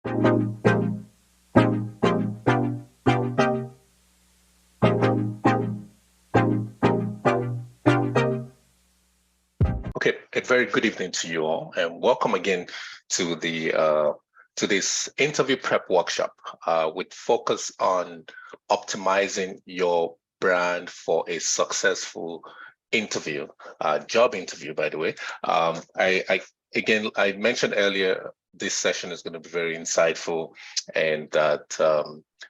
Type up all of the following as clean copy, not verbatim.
Okay, a very good evening to you all, and welcome again to the to this interview prep workshop with focus on optimizing your brand for a successful interview, job interview, by the way. I mentioned earlier this session is going to be very insightful, and that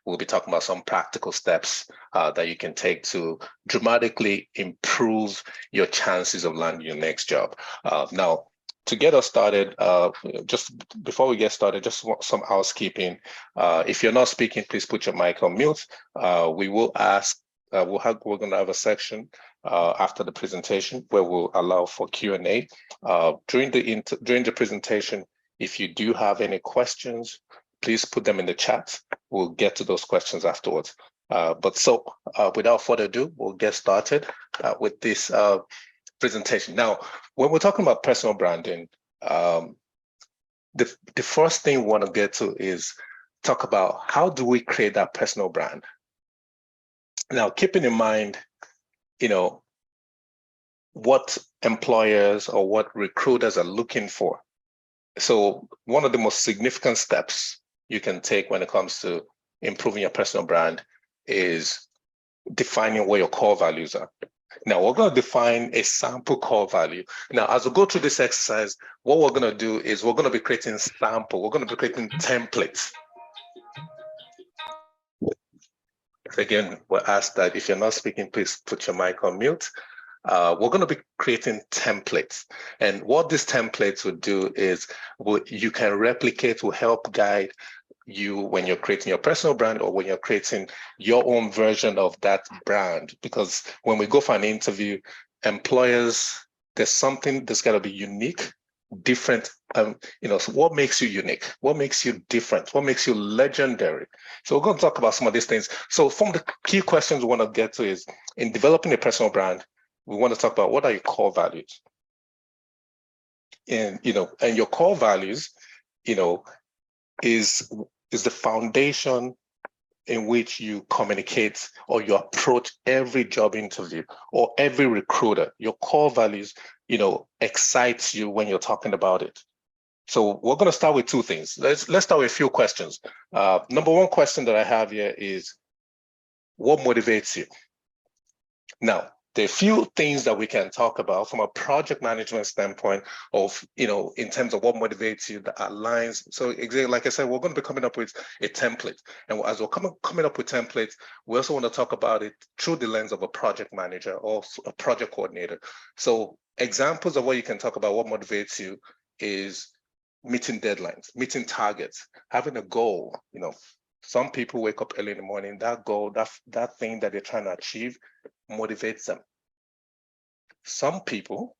we'll be talking about some practical steps that you can take to dramatically improve your chances of landing your next job. Now, to get us started, just before we get started, just some housekeeping. If you're not speaking, please put your mic on mute. We will ask, we're going to have a section after the presentation where we'll allow for Q&A. During the presentation, if you do have any questions, please put them in the chat. We'll get to those questions afterwards. Without further ado, we'll get started with this presentation. Now, when we're talking about personal branding, the first thing we want to get to is talk about how do we create that personal brand. Now, keeping in mind, what employers or what recruiters are looking for. So one of the most significant steps you can take when it comes to improving your personal brand is defining what your core values are. Now, we're going to define a sample core value. Now, as we go through this exercise, what we're going to do is we're going to be creating sample. We're going to be creating templates. Again, we're asked that if you're not speaking, please put your mic on mute. We're going to be creating templates. And what these templates will do is you can replicate, will help guide you when you're creating your personal brand or when you're creating your own version of that brand. Because when we go for an interview, employers, there's something that's got to be unique, different. So what makes you unique? What makes you different? What makes you legendary? So we're going to talk about some of these things. So from the key questions we want to get to is, in developing a personal brand, we want to talk about what are your core values. And your core values, is the foundation in which you communicate or you approach every job interview or every recruiter. Your core values, excites you when you're talking about it. So we're going to start with two things. Let's start with a few questions. Number one question that I have here is, what motivates you? Now, there are a few things that we can talk about from a project management standpoint of, in terms of what motivates you, that aligns. So exactly like I said, we're going to be coming up with a template. And as we're coming up with templates, we also want to talk about it through the lens of a project manager or a project coordinator. So examples of what you can talk about, what motivates you, is meeting deadlines, meeting targets, having a goal. Some people wake up early in the morning, that goal, that thing that they're trying to achieve motivates them. Some people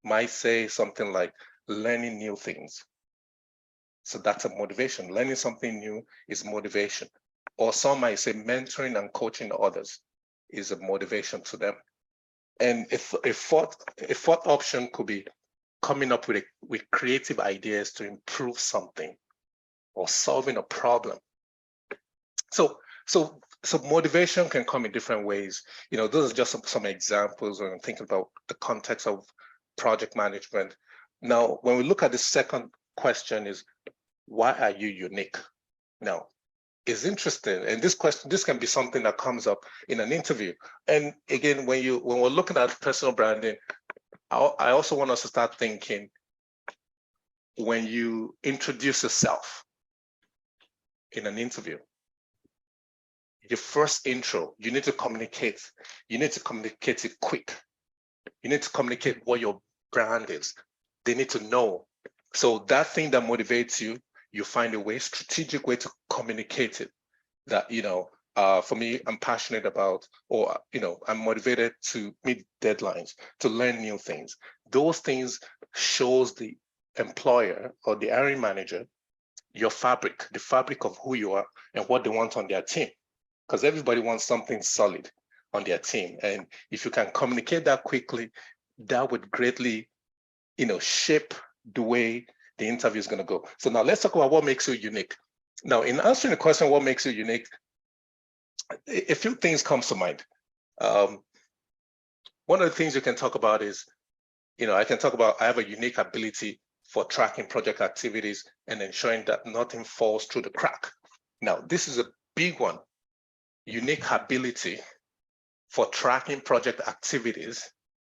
might say something like learning new things. So that's a motivation. Learning something new is motivation. Or some might say mentoring and coaching others is a motivation to them. And a fourth option could be coming up with creative ideas to improve something or solving a problem. So motivation can come in different ways. Those are just some examples when I'm thinking about the context of project management. Now, when we look at the second question is, why are you unique? Now, it's interesting, and this can be something that comes up in an interview. And again, when we're looking at personal branding, I also want us to start thinking, when you introduce yourself in an interview, your first intro, you need to communicate. You need to communicate it quick. You need to communicate what your brand is. They need to know. So that thing that motivates you, you find a way, strategic way to communicate it. That, for me, I'm passionate about, or, I'm motivated to meet deadlines, to learn new things. Those things shows the employer or the hiring manager your fabric, the fabric of who you are and what they want on their team. Because everybody wants something solid on their team. And if you can communicate that quickly, that would greatly, shape the way the interview is going to go. So now let's talk about what makes you unique. Now, in answering the question, what makes you unique, a few things come to mind. One of the things you can talk about is, I can talk about I have a unique ability for tracking project activities and ensuring that nothing falls through the crack. Now, this is a big one. Unique ability for tracking project activities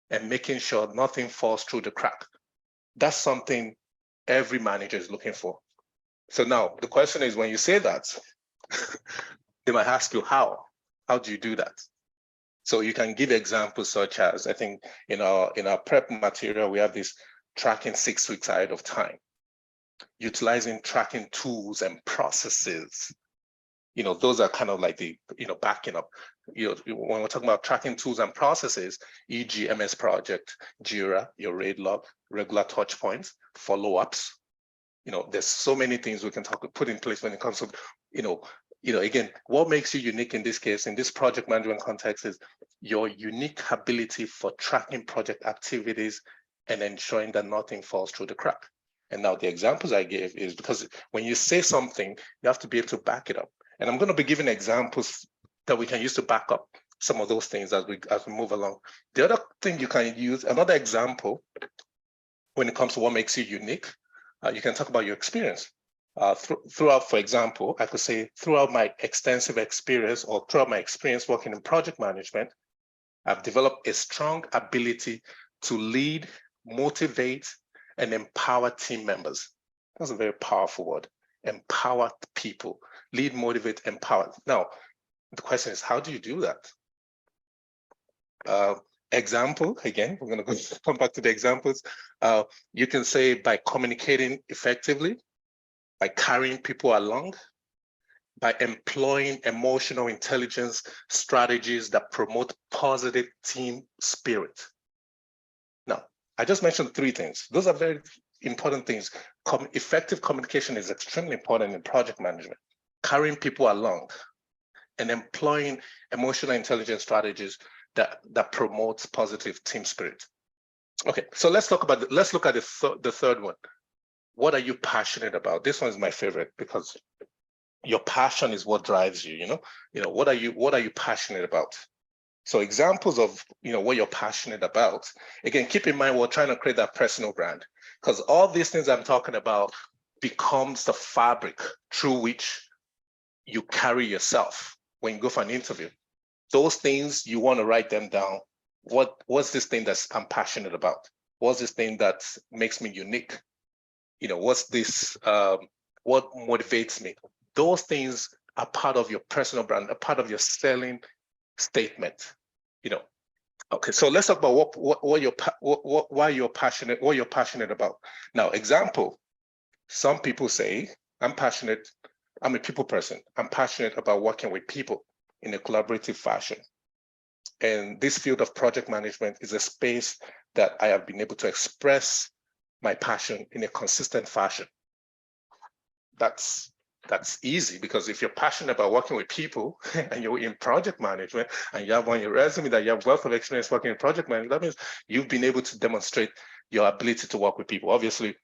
and making sure nothing falls through the crack. That's something every manager is looking for. So now the question is, when you say that, they might ask you how do you do that? So you can give examples such as, I think in our prep material, we have this tracking 6 weeks ahead of time, utilizing tracking tools and processes. Those are kind of like the, backing up. When we're talking about tracking tools and processes, e.g. MS Project, Jira, your RAID log, regular touch points, follow-ups. There's so many things we can put in place when it comes to, again, what makes you unique in this case, in this project management context, is your unique ability for tracking project activities and ensuring that nothing falls through the crack. And now the examples I gave is because when you say something, you have to be able to back it up. And I'm going to be giving examples that we can use to back up some of those things as we move along. The other thing you can use, another example, when it comes to what makes you unique, you can talk about your experience. Throughout, for example, I could say throughout my extensive experience or throughout my experience working in project management, I've developed a strong ability to lead, motivate, and empower team members. That's a very powerful word. Empower people, lead, motivate, empower. Now, the question is, how do you do that? Example, again, we're going to come back to the examples. You can say by communicating effectively, by carrying people along, by employing emotional intelligence strategies that promote positive team spirit. Now, I just mentioned 3 things. Those are very important things. Effective communication is extremely important in project management. Carrying people along and employing emotional intelligence strategies that promotes positive team spirit. Okay, so let's look at the third one. What are you passionate about? This one is my favorite because your passion is what drives you. What are you passionate about? So examples of what you're passionate about. Again, keep in mind we're trying to create that personal brand, because all these things I'm talking about becomes the fabric through which you carry yourself when you go for an interview. Those things, you want to write them down. What's this thing that I'm passionate about? What's this thing that makes me unique? What's this, what motivates me? Those things are part of your personal brand, a part of your selling statement. Okay, so let's talk about why you're passionate about. Now, example, some people say, I'm a people person. I'm passionate about working with people in a collaborative fashion. And this field of project management is a space that I have been able to express my passion in a consistent fashion. That's easy, because if you're passionate about working with people and you're in project management and you have on your resume that you have wealth of experience working in project management, that means you've been able to demonstrate your ability to work with people. Obviously,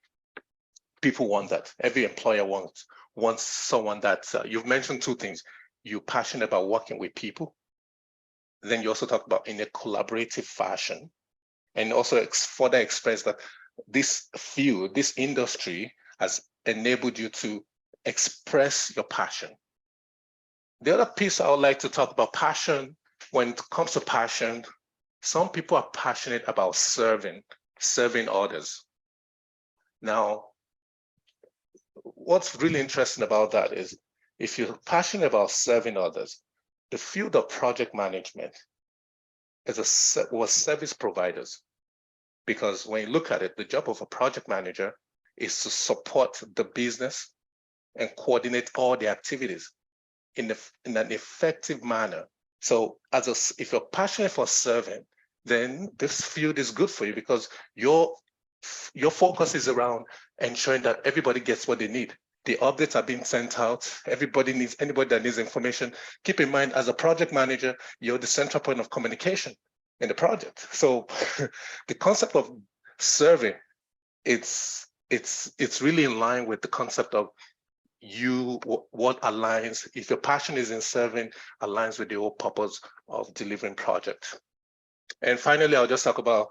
people want that. Every employer wants someone that, you've mentioned 2 things. You're passionate about working with people. Then you also talk about in a collaborative fashion, and also further express that this field, this industry has enabled you to express your passion. The other piece I would like to talk about, passion. When it comes to passion, some people are passionate about serving others. Now, what's really interesting about that is, if you're passionate about serving others, the field of project management was service providers. Because when you look at it, the job of a project manager is to support the business and coordinate all the activities in an effective manner. So if you're passionate for serving, then this field is good for you, because your focus is around ensuring that everybody gets what they need. The updates are being sent out. Anybody that needs information. Keep in mind, as a project manager, you're the central point of communication in the project. So the concept of serving, it's it's really in line with the concept of what aligns, if your passion is in serving, aligns with the whole purpose of delivering projects. And finally, I'll just talk about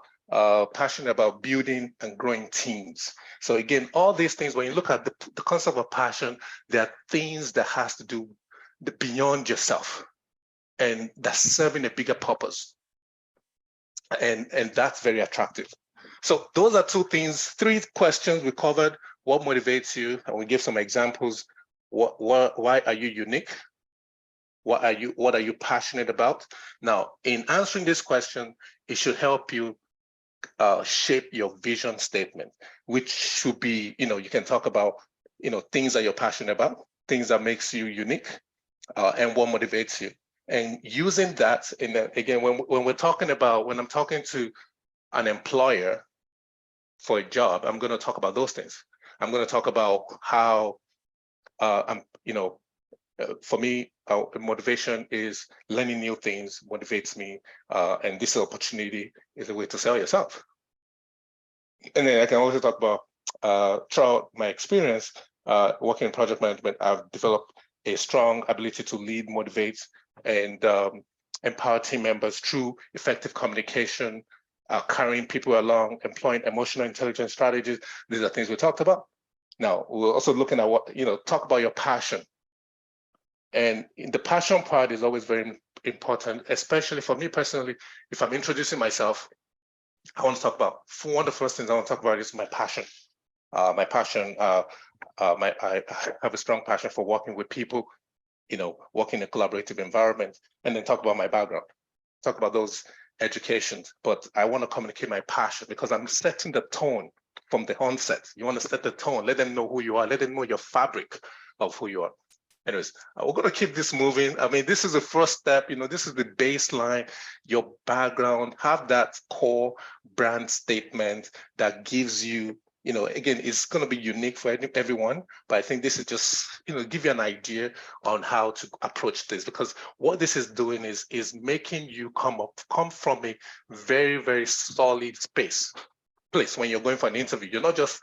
passion about building and growing teams. So again, all these things, when you look at the concept of passion, there are things that has to do beyond yourself, and that's serving a bigger purpose. And that's very attractive. So those are three questions we covered. What motivates you? And we give some examples. Why are you unique? What are you passionate about? Now, in answering this question, it should help you shape your vision statement, which should be, you can talk about, things that you're passionate about, things that makes you unique, and what motivates you. And using that, again, when I'm talking to an employer for a job, I'm going to talk about those things. I'm going to talk about how, for me, motivation is learning new things, motivates me, and this opportunity is a way to sell yourself. And then I can also talk about, throughout my experience working in project management, I've developed a strong ability to lead, motivate, and empower team members through effective communication, carrying people along, employing emotional intelligence strategies. These are things we talked about. Now, we're also looking at what, talk about your passion. And the passion part is always very important, especially for me personally. If I'm introducing myself, I want to talk about, one of the first things I want to talk about is my passion. I have a strong passion for working with people, working in a collaborative environment, and then talk about my background, talk about those educations. But I want to communicate my passion because I'm setting the tone from the onset. You want to set the tone, let them know who you are, let them know your fabric of who you are. Anyways, we're going to keep this moving. I mean, this is the first step, this is the baseline, your background, have that core brand statement that gives you, again, it's going to be unique for everyone, but I think this is just, give you an idea on how to approach this, because what this is doing is making you come from a very, very solid place when you're going for an interview. You're not just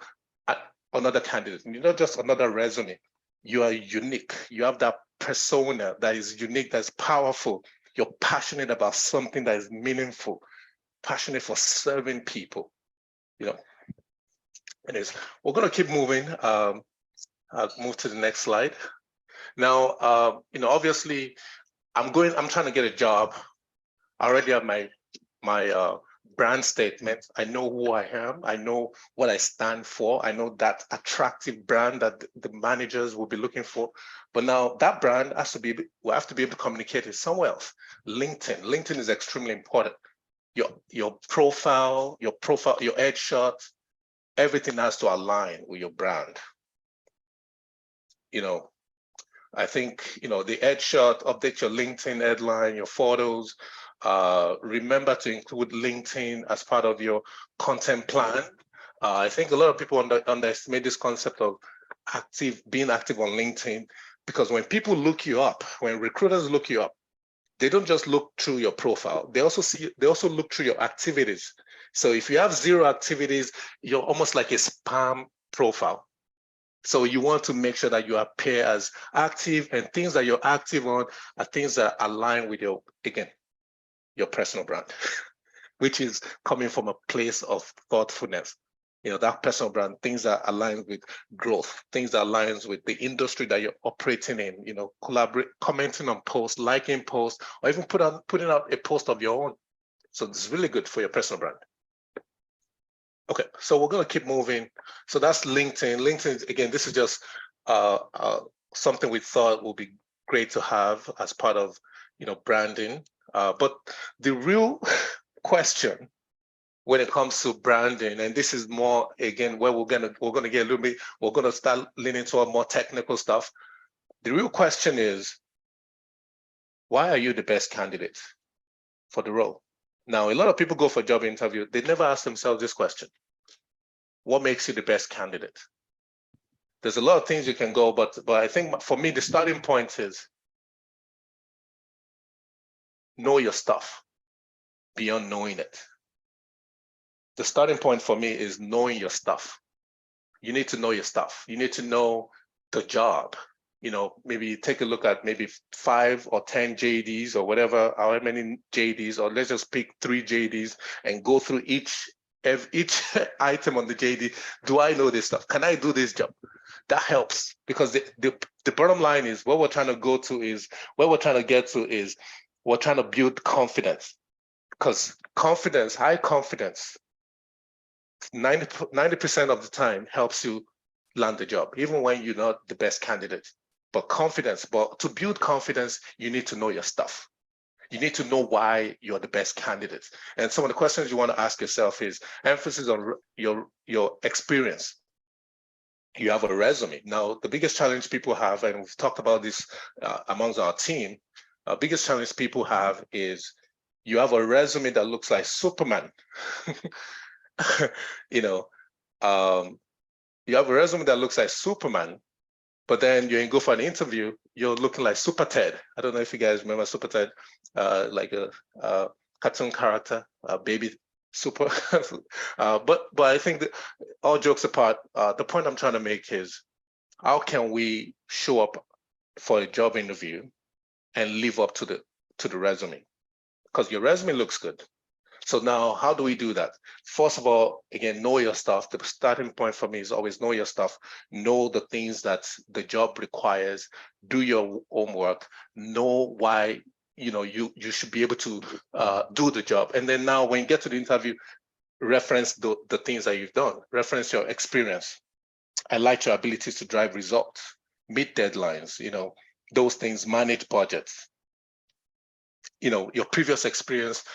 another candidate, you're not just another resume. You are unique. You have that persona that is unique, that's powerful. You're passionate about something that is meaningful, passionate for serving people. Anyways, we're going to keep moving. I'll move to the next slide. Now, obviously, I'm trying to get a job. I already have my brand statement. I know who I am. I know what I stand for. I know that attractive brand that the managers will be looking for. But now that brand will have to be able to communicate it somewhere else. LinkedIn is extremely important. Your profile, your headshot, everything has to align with your brand. I think, the headshot, update your LinkedIn headline, your photos. Remember to include LinkedIn as part of your content plan. I think a lot of people underestimate this concept of being active on LinkedIn, because when people look you up, when recruiters look you up, they don't just look through your profile. They also look through your activities. So if you have 0 activities, you're almost like a spam profile. So you want to make sure that you appear as active, and things that you're active on are things that align with your personal brand, which is coming from a place of thoughtfulness. That personal brand, things that align with growth, things that aligns with the industry that you're operating in, commenting on posts, liking posts, or even putting out a post of your own. So it's really good for your personal brand. Okay, so we're going to keep moving. So that's LinkedIn. LinkedIn, again, this is just something we thought would be great to have as part of, branding. But the real question when it comes to branding, and this is more, again, where we're gonna get a little bit, we're gonna start leaning toward more technical stuff. The real question is, why are you the best candidate for the role? Now, a lot of people go for a job interview, they never ask themselves this question. What makes you the best candidate? There's a lot of things you can go, but I think for me, the starting point is know your stuff beyond knowing it. The starting point for me is knowing your stuff. You need to know your stuff. You need to know the job. Maybe take a look at maybe 5 or 10 JDs or whatever, however many JDs, or let's just pick 3 JDs and go through each item on the JD. Do I know this stuff? Can I do this job? That helps, because the bottom line is what we're trying to get to is we're trying to build confidence, because high confidence, 90% of the time helps you land the job, even when you're not the best candidate. But to build confidence, you need to know your stuff. You need to know why you're the best candidate. And some of the questions you want to ask yourself is emphasis on your experience. You have a resume. Now, the biggest challenge people have, and we've talked about this amongst our team, biggest challenge people have is you have a resume that looks like Superman. You have a resume that looks like Superman, but then you go for an interview, you're looking like Super Ted. I don't know if you guys remember Super Ted, like a cartoon character, baby super. But I think that, all jokes apart, the point I'm trying to make is, how can we show up for a job interview and live up to the resume? Because your resume looks good. So now, how do we do that? First of all, again, know your stuff. The starting point for me is always know your stuff. Know the things that the job requires. Do your homework. Know why you should be able to do the job. And then now, when you get to the interview, reference the things that you've done. Reference your experience. Highlight your abilities to drive results, meet deadlines. Those things. Manage budgets. Your previous experience,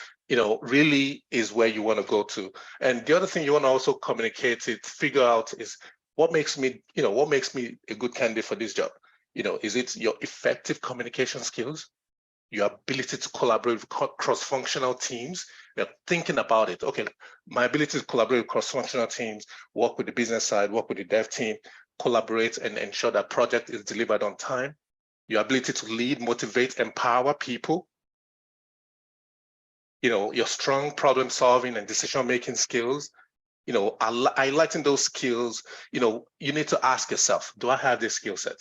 really is where you want to go to. And the other thing you want to also communicate it, figure out is what makes me a good candidate for this job? Is it your effective communication skills, your ability to collaborate with cross-functional teams? You're thinking about it. Okay, my ability to collaborate with cross-functional teams, work with the business side, work with the dev team, collaborate and ensure that project is delivered on time. Your ability to lead, motivate, empower people. Your strong problem solving and decision making skills. Highlighting those skills. You need to ask yourself, do I have this skill set?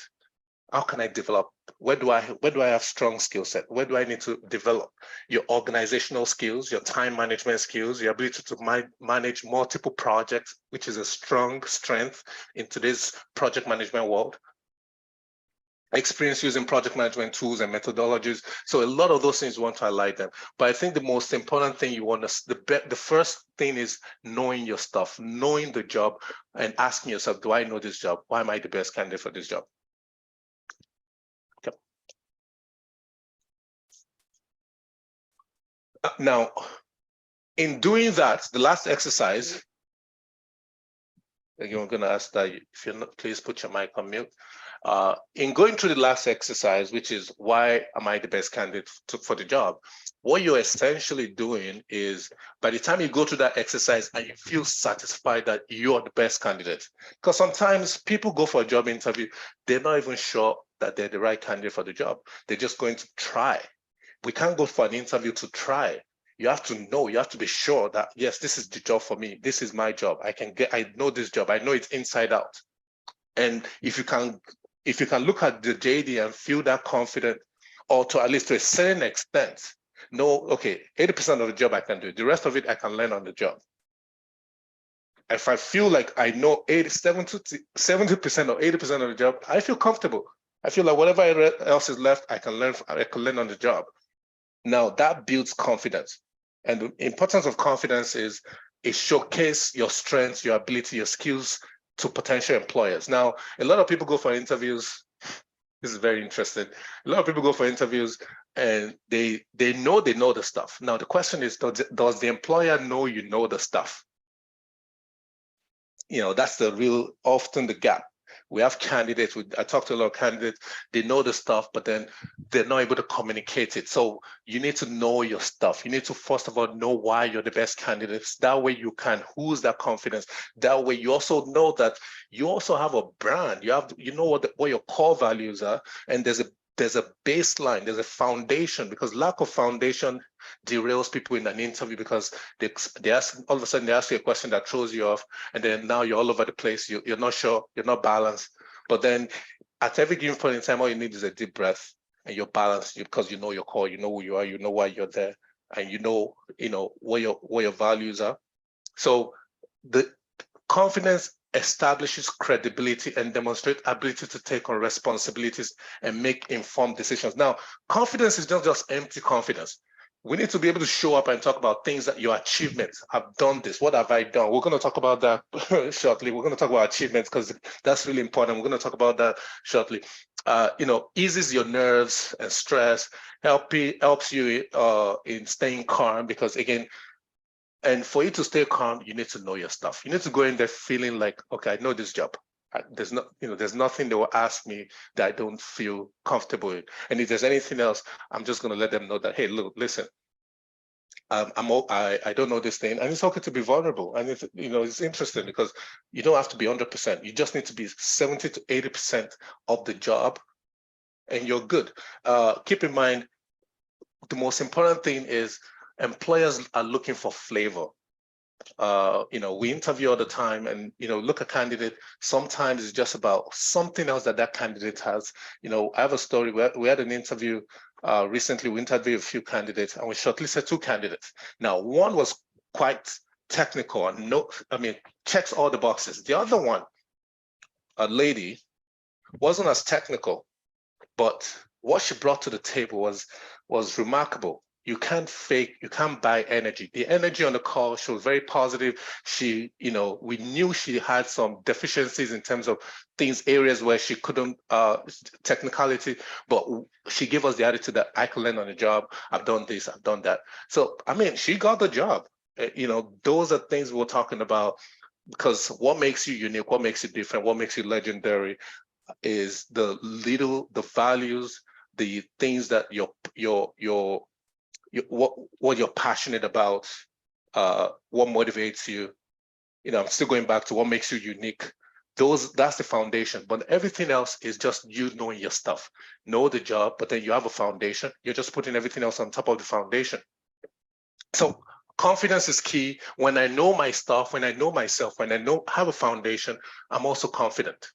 How can I develop? Where do I have strong skill set? Where do I need to develop? Your organizational skills, your time management skills, your ability to manage multiple projects, which is a strong strength in today's project management world. Experience using project management tools and methodologies. So a lot of those things you want to highlight them. But I think the most important thing the first thing is knowing your stuff, knowing the job, and asking yourself, do I know this job? Why am I the best candidate for this job? Okay. Now, in doing that, the last exercise, again, I'm going to ask that if you're not, please put your mic on mute. In going through the last exercise, which is why am I the best candidate for the job, what you're essentially doing is, by the time you go through that exercise and you feel satisfied that you're the best candidate, because sometimes people go for a job interview, they're not even sure that they're the right candidate for the job. They're just going to try. We can't go for an interview to try. You have to know, you have to be sure that, yes, this is the job for me. This is my job. I know this job. I know it's inside out. And if you can look at the JD and feel that confident, or to at least to a certain extent, know, okay, 80% of the job I can do. The rest of it I can learn on the job. If I feel like I know 70% or 80% of the job, I feel comfortable. I feel like whatever else is left, I can learn on the job. Now that builds confidence. And the importance of confidence is it showcases your strengths, your ability, your skills to potential employers. Now, a lot of people go for interviews. This is very interesting. A lot of people go for interviews and they know the stuff. Now, the question is, does the employer know you know the stuff? That's often the gap. We have candidates, I talk to a lot of candidates, they know the stuff, but then they're not able to communicate it. So you need to know your stuff. You need to, first of all, know why you're the best candidates. That way you can who's that confidence. That way you also know that you also have a brand. You know what your core values are. And there's there's a baseline, there's a foundation, because lack of foundation derails people in an interview, because they ask, all of a sudden they ask you a question that throws you off, and then now you're all over the place. You're not sure, you're not balanced. But then at every given point in time, all you need is a deep breath, and you're balanced, because you know your core, you know who you are, you know why you're there, and you know what your values are. So the confidence establishes credibility and demonstrates ability to take on responsibilities and make informed decisions. Now, confidence is not just empty confidence. We need to be able to show up and talk about things that your achievements. I've done this. What have I done? We're going to talk about that shortly. We're going to talk about achievements because that's really important. We're going to talk about that shortly. Eases your nerves and stress, helps you in staying calm, because again, and for you to stay calm, you need to know your stuff. You need to go in there feeling like, okay, I know this job. There's nothing they will ask me that I don't feel comfortable in. And if there's anything else, I'm just going to let them know that, hey, look, listen, I don't know this thing, and it's okay to be vulnerable. And it's interesting because you don't have to be 100%. You just need to be 70 to 80% of the job, and you're good. Keep in mind, the most important thing is employers are looking for flavor. We interview all the time, and look at candidate. Sometimes it's just about something else that candidate has. I have a story where we had an interview recently. We interviewed a few candidates, and we shortlisted 2 candidates. Now, one was quite technical and checks all the boxes. The other one, a lady, wasn't as technical, but what she brought to the table was remarkable. You can't fake, you can't buy energy. The energy on the call, she was very positive. She, we knew she had some deficiencies in terms of areas where she couldn't, technicality, but she gave us the attitude that I could learn on the job. I've done this, I've done that. So, she got the job. Those are things we're talking about, because what makes you unique, what makes you different, what makes you legendary is the values, the things that what you're passionate about, what motivates you. I'm still going back to what makes you unique. That's the foundation, but everything else is just you knowing your stuff. Know the job, but then you have a foundation. You're just putting everything else on top of the foundation. So confidence is key. When I know my stuff, when I know myself, when I have a foundation, I'm also confident.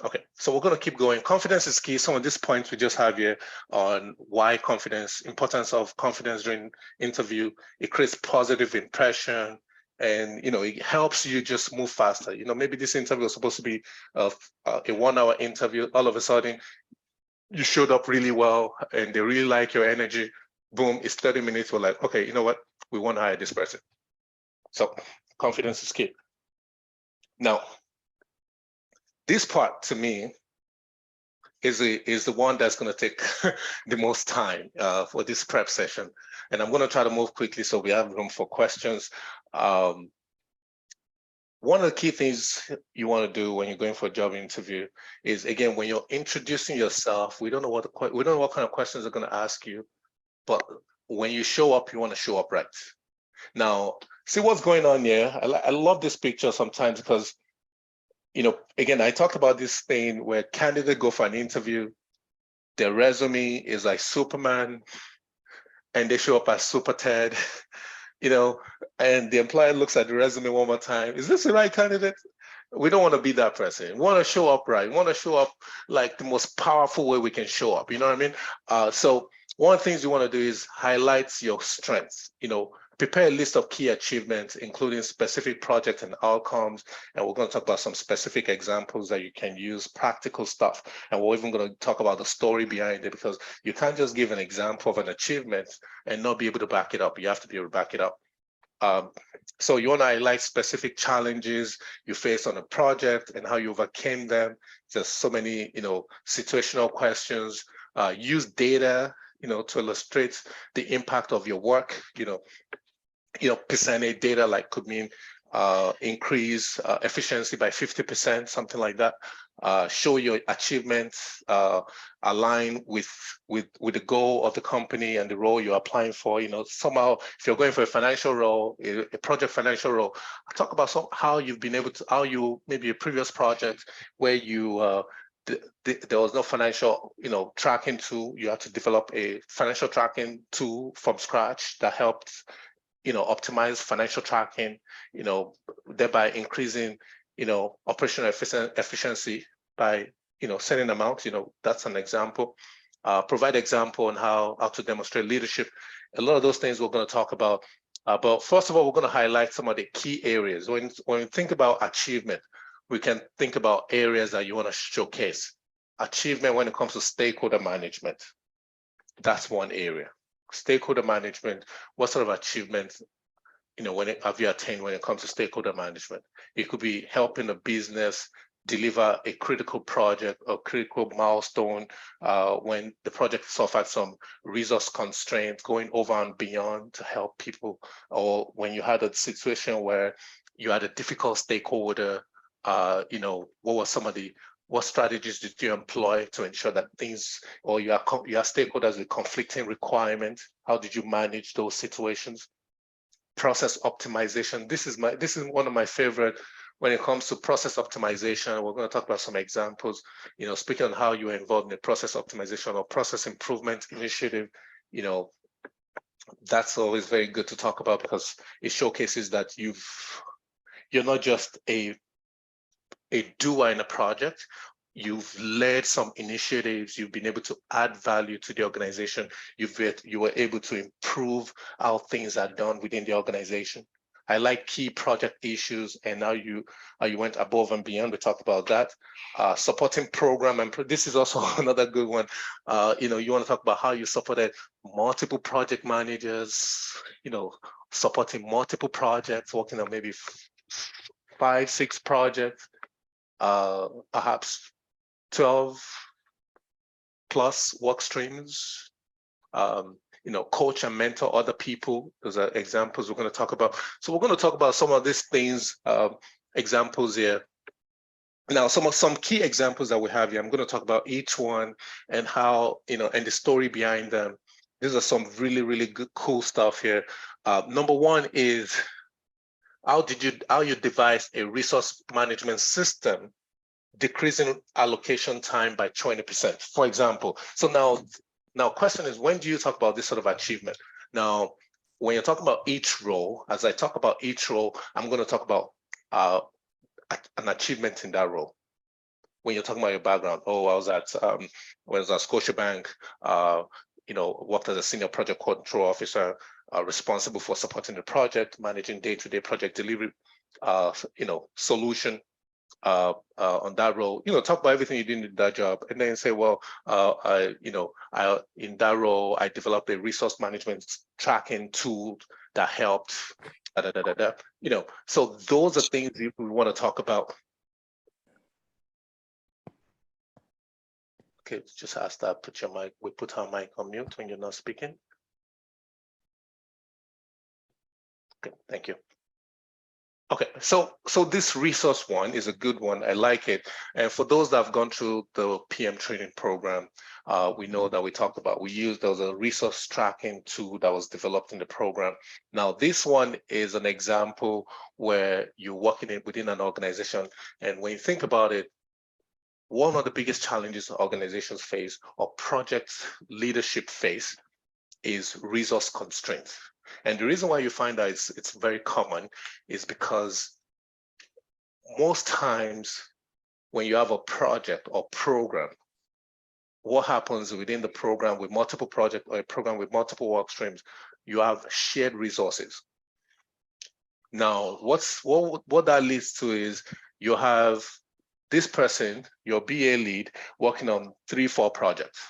Okay, so we're going to keep going. Confidence is key. Some of these points we just have here on why importance of confidence during interview. It creates positive impression, and it helps you just move faster. Maybe this interview was supposed to be a 1-hour interview. All of a sudden, you showed up really well, and they really like your energy. Boom, it's 30 minutes. We're like, okay, you know what? We want to hire this person. So confidence is key. Now, this part to me is the one that's going to take the most time for this prep session. And I'm going to try to move quickly so we have room for questions. One of the key things you want to do when you're going for a job interview is, again, when you're introducing yourself, we don't know what kind of questions they're going to ask you, but when you show up, you want to show up right. Now, see what's going on here. I love this picture sometimes because, again, I talked about this thing where candidates go for an interview, their resume is like Superman, and they show up as Super Ted, and the employer looks at the resume one more time. Is this the right candidate? We don't want to be that person. We want to show up right. We want to show up like the most powerful way we can show up. You know what I mean? So one of the things you want to do is highlight your strengths. Prepare a list of key achievements, including specific projects and outcomes. And we're going to talk about some specific examples that you can use, practical stuff. And we're even going to talk about the story behind it, because you can't just give an example of an achievement and not be able to back it up. You have to be able to back it up. So you want to highlight specific challenges you faced on a project and how you overcame them. There's so many, situational questions. Use data, to illustrate the impact of your work. Percentage data could mean increase efficiency by 50%, something like that. Show your achievements align with the goal of the company and the role you're applying for. Somehow, if you're going for a financial role, a project financial role, talk about how you've been able to, maybe a previous project where you there was no financial, tracking tool. You had to develop a financial tracking tool from scratch that helped, optimize financial tracking, thereby increasing, operational efficiency by, setting them out. That's an example. Provide example on how to demonstrate leadership. A lot of those things we're going to talk about. But first of all, we're going to highlight some of the key areas. When we think about achievement, we can think about areas that you want to showcase. Achievement when it comes to stakeholder management. That's one area. Stakeholder management, what sort of achievements, have you attained when it comes to stakeholder management? It could be helping a business deliver a critical project or critical milestone when the project suffered some resource constraints, going over and beyond to help people, or when you had a situation where you had a difficult stakeholder, what strategies did you employ to ensure that things, or you have stakeholders with conflicting requirements? How did you manage those situations? Process optimization. This is one of my favorite. When it comes to process optimization, we're going to talk about some examples, speaking on how you are involved in the process optimization or process improvement initiative. That's always very good to talk about because it showcases that you're not just a doer in a project. You've led some initiatives. You've been able to add value to the organization. You were able to improve how things are done within the organization. I like key project issues, and now you went above and beyond. We talked about that. Supporting program, and this is also another good one. You want to talk about how you supported multiple project managers. Supporting multiple projects, working on maybe 5-6 projects, perhaps 12 plus work streams. Coach and mentor other people. Those are examples we're going to talk about. So we're going to talk about some of these things, examples here. Now, some key examples that we have here, I'm going to talk about each one and how, and the story behind them. These are some really, really good, cool stuff here. Number one is how you devise a resource management system, decreasing allocation time by 20%, for example. So now question is, when do you talk about this sort of achievement? Now, when you're talking about each role, as I talk about each role, I'm going to talk about an achievement in that role. When you're talking about your background, I was at Scotiabank, worked as a senior project control officer, responsible for supporting the project, managing day-to-day project delivery, solution. On that role, talk about everything you did in that job, and then say, well, in that role, I developed a resource management tracking tool that helped. So those are things we want to talk about. Okay, just ask that. Put your mic. We put our mic on mute when you're not speaking. Okay, thank you. Okay, so this resource one is a good one. I like it. And for those that have gone through the PM training program, we know that there was a resource tracking tool that was developed in the program. Now, this one is an example where you're working within an organization. And when you think about it, one of the biggest challenges organizations face or project leadership face is resource constraints. And the reason why you find that it's very common is because most times when you have a project or program, what happens within the program with multiple projects or a program with multiple work streams, you have shared resources. Now, what that leads to is you have this person, your BA lead, working on 3-4 projects.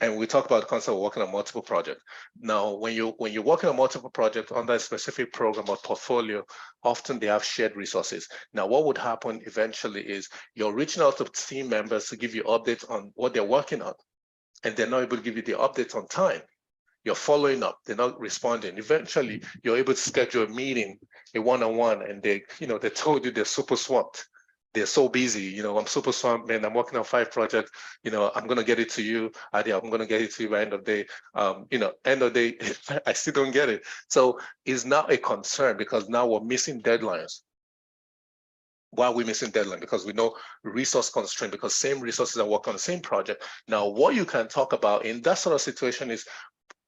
And we talk about the concept of working on multiple projects. Now, when you're working on multiple projects under a specific program or portfolio, often they have shared resources. Now, what would happen eventually is you're reaching out to team members to give you updates on what they're working on, and they're not able to give you the updates on time. You're following up, they're not responding. Eventually, you're able to schedule a meeting, a one-on-one, and they told you they're super swamped. They're so busy, I'm super swamped, man. I'm working on 5 projects, I'm going to get it to you. Adi, I'm going to get it to you by end of the day. End of the day, I still don't get it. So it's now a concern because now we're missing deadlines. Why are we missing deadline? Because we know resource constraint, because same resources are working on the same project. Now, what you can talk about in that sort of situation is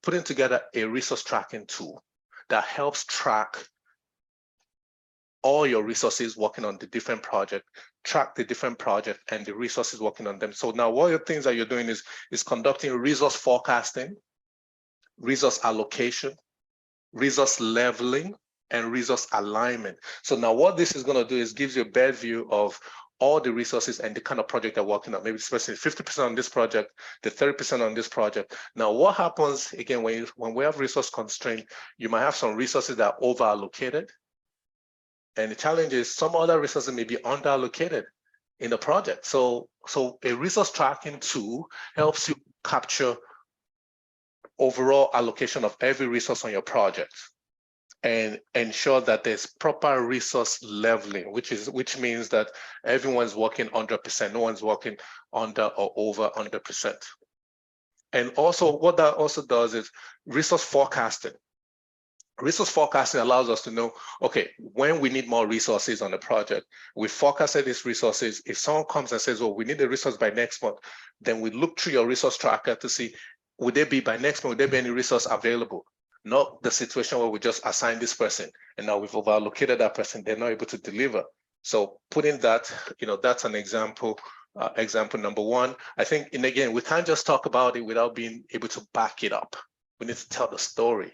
putting together a resource tracking tool that helps track all your resources working on the different project, track the different project and the resources working on them. So now what the things that you're doing is conducting resource forecasting, resource allocation, resource leveling, and resource alignment. So now what this is going to do is gives you a better view of all the resources and the kind of project they're working on. Maybe especially 50% on this project, the 30% on this project. Now, what happens again when we have resource constraint, you might have some resources that are over allocated. And the challenge is some other resources may be underallocated in the project. So a resource tracking tool helps you capture overall allocation of every resource on your project and ensure that there's proper resource leveling, which means that everyone's working 100%, no one's working under or over 100%. And also what that also does is resource forecasting. Resource forecasting allows us to know, okay, when we need more resources on the project, we forecasted these resources. If someone comes and says, well, we need a resource by next month, then we look through your resource tracker to see, would there be by next month, would there be any resource available? Not the situation where we just assign this person and now we've overallocated that person, they're not able to deliver. So putting that, that's an example, example number one. I think, and again, we can't just talk about it without being able to back it up. We need to tell the story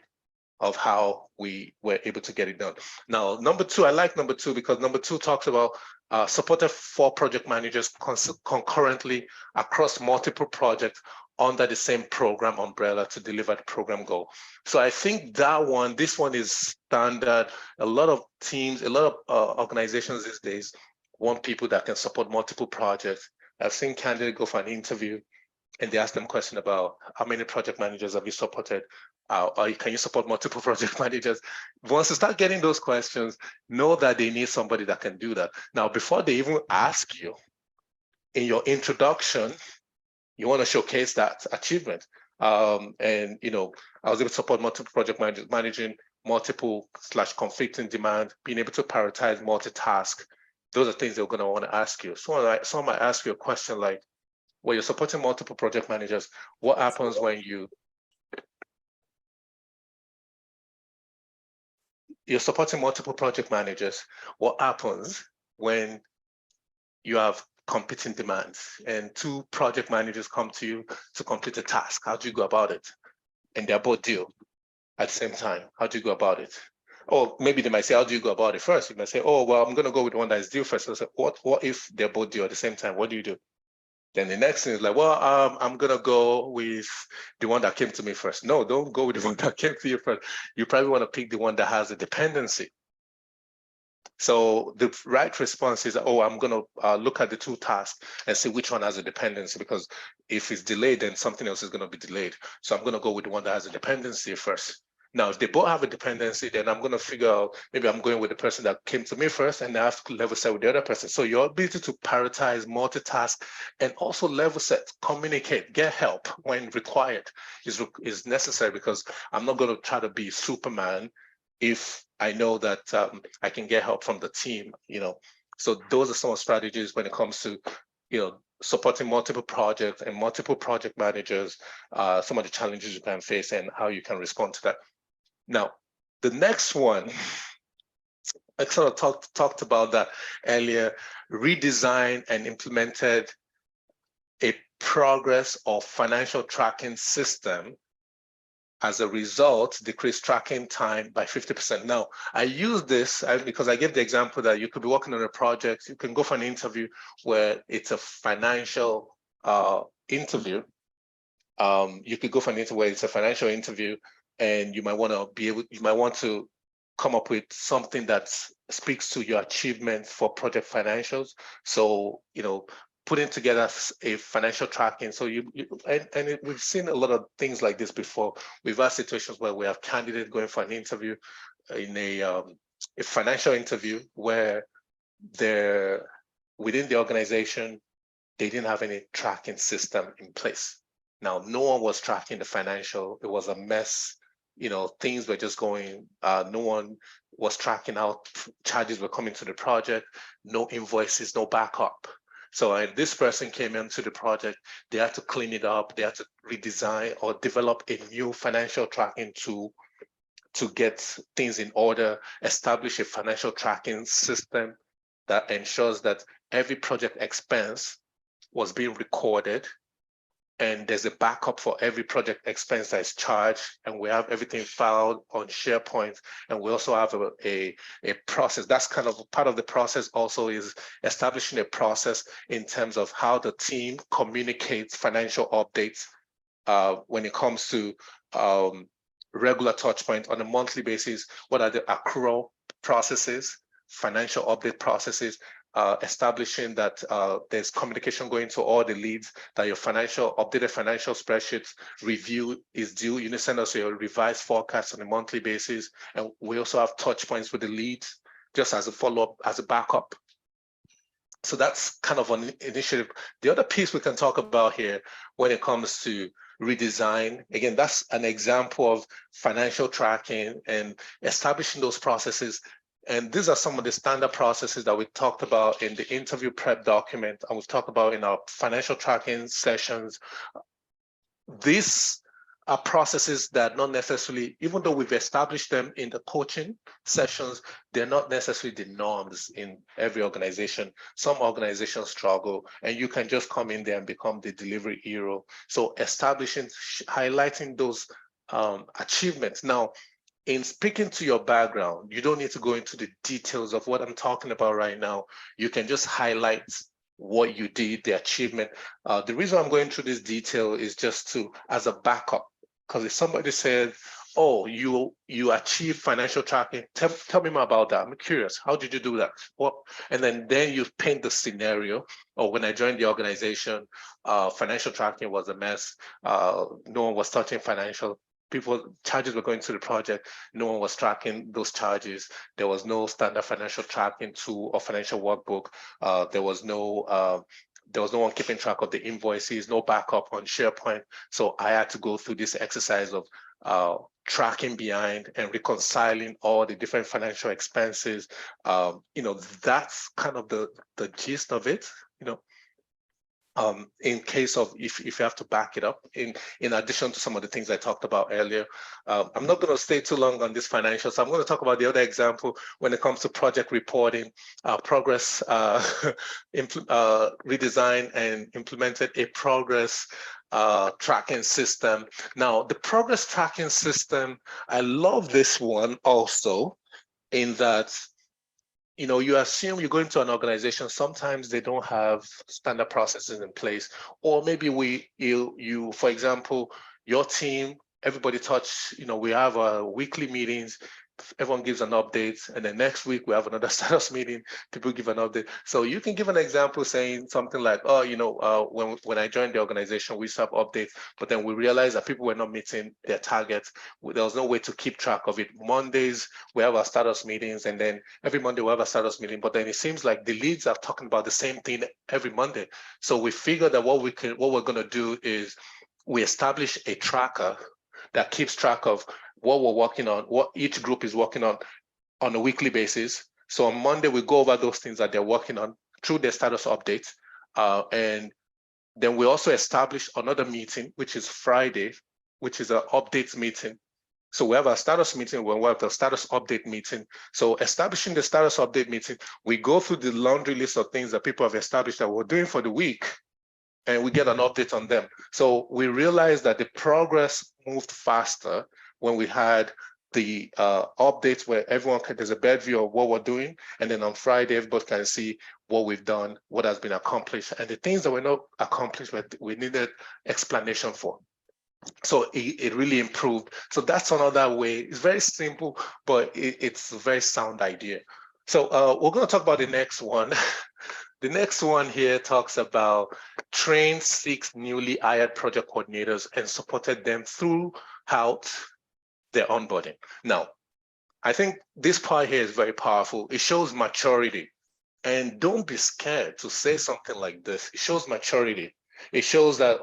of how we were able to get it done. Now, number two, I like number two because number two talks about supported for project managers concurrently across multiple projects under the same program umbrella to deliver the program goal. So I think this one is standard. A lot of teams, a lot of organizations these days want people that can support multiple projects. I've seen candidates go for an interview and they ask them a question about how many project managers have you supported? Or can you support multiple project managers? Once you start getting those questions, know that they need somebody that can do that. Now, before they even ask you, in your introduction, you want to showcase that achievement. And, I was able to support multiple project managers, managing multiple / conflicting demand, being able to prioritize multitask. Those are things they're going to want to ask you. So someone might ask you a question like, well, you're supporting multiple project managers. What happens when you're supporting multiple project managers? What happens when you have competing demands and two project managers come to you to complete a task? How do you go about it? And they're both due at the same time. How do you go about it? Or maybe they might say, how do you go about it first? You might say, oh, well, I'm going to go with the one that is due first. So say, what if they're both due at the same time? What do you do? Then the next thing is like, well, I'm going to go with the one that came to me first. No, don't go with the one that came to you first. You probably want to pick the one that has a dependency. So the right response is, oh, I'm going to look at the two tasks and see which one has a dependency, because if it's delayed, then something else is going to be delayed. So I'm going to go with the one that has a dependency first. Now, if they both have a dependency, then I'm going to figure out, maybe I'm going with the person that came to me first and I have to level set with the other person. So your ability to prioritize, multitask, and also level set, communicate, get help when required is necessary, because I'm not going to try to be Superman if I know that I can get help from the team, So those are some of the strategies when it comes to, supporting multiple projects and multiple project managers, some of the challenges you can face and how you can respond to that. Now, the next one, I sort of talked about that earlier, redesigned and implemented a progress or financial tracking system. As a result, decreased tracking time by 50%. Now, I use this because I gave the example that you could be working on a project, you can go for an interview where it's a financial interview. You could go for an interview where it's a financial interview, and you might want to come up with something that speaks to your achievement for project financials. So, putting together a financial tracking. So we've seen a lot of things like this before. We've had situations where we have candidates going for an interview in a financial interview where they're within the organization, they didn't have any tracking system in place. Now, no one was tracking the financial. It was a mess. things were just going, no one was tracking out charges were coming to the project, no invoices, no backup. So this person came into the project, they had to clean it up, they had to redesign or develop a new financial tracking tool to get things in order, establish a financial tracking system that ensures that every project expense was being recorded, and there's a backup for every project expense that is charged, and we have everything filed on SharePoint, and we also have a process. That's kind of part of the process also, is establishing a process in terms of how the team communicates financial updates when it comes to regular touch point on a monthly basis. What are the accrual processes, financial update processes, establishing that there's communication going to all the leads, that your updated financial spreadsheets review is due. You send us your revised forecast on a monthly basis. And we also have touch points with the leads, just as a follow-up, as a backup. So that's kind of an initiative. The other piece we can talk about here when it comes to redesign, again, that's an example of financial tracking and establishing those processes. And these are some of the standard processes that we talked about in the interview prep document, and we've talked about in our financial tracking sessions. These are processes that not necessarily, even though we've established them in the coaching sessions, they're not necessarily the norms in every organization. Some organizations struggle, and you can just come in there and become the delivery hero. So establishing, highlighting those achievements. Now, in speaking to your background, you don't need to go into the details of what I'm talking about right now. You can just highlight what you did, the achievement. The reason I'm going through this detail is just as a backup, because if somebody said, oh, you achieved financial tracking, tell me more about that. I'm curious, how did you do that? And then you paint the scenario. Or when I joined the organization, financial tracking was a mess. No one was touching financial. Charges were going to the project. No one was tracking those charges. There was no standard financial tracking tool or financial workbook. There was no one keeping track of the invoices, no backup on SharePoint. So I had to go through this exercise of tracking behind and reconciling all the different financial expenses. That's kind of the gist of it. In case of if you have to back it up, in addition to some of the things I talked about earlier. I'm not going to stay too long on this financial, so I'm going to talk about the other example when it comes to project reporting. Progress redesigned and implemented a progress tracking system. Now, the progress tracking system, I love this one also, in that you assume you go into an organization, sometimes they don't have standard processes in place, or maybe for example, your team, everybody we have weekly meetings, everyone gives an update, and then next week we have another status meeting, people give an update. So you can give an example saying something like, when I joined the organization, we used to have updates, but then we realized that people were not meeting their targets. There was no way to keep track of it. Mondays, we have our status meetings, and then every Monday we have a status meeting, but then it seems like the leads are talking about the same thing every Monday. So we figured that what we're going to do is we establish a tracker that keeps track of what we're working on, what each group is working on a weekly basis. So on Monday, we go over those things that they're working on through their status updates. And then we also establish another meeting, which is Friday, which is an updates meeting. So we have a status meeting, we have the status update meeting. So establishing the status update meeting, we go through the laundry list of things that people have established that we're doing for the week, and we get an update on them. So we realized that the progress moved faster when we had the updates where there's a better view of what we're doing. And then on Friday, everybody can see what we've done, what has been accomplished, and the things that were not accomplished, we needed explanation for. So it really improved. So that's another way. It's very simple, but it's a very sound idea. So we're going to talk about the next one. The next one here talks about train 6 newly hired project coordinators and supported them throughout their onboarding. Now, I think this part here is very powerful. It shows maturity. And don't be scared to say something like this. It shows maturity. It shows that,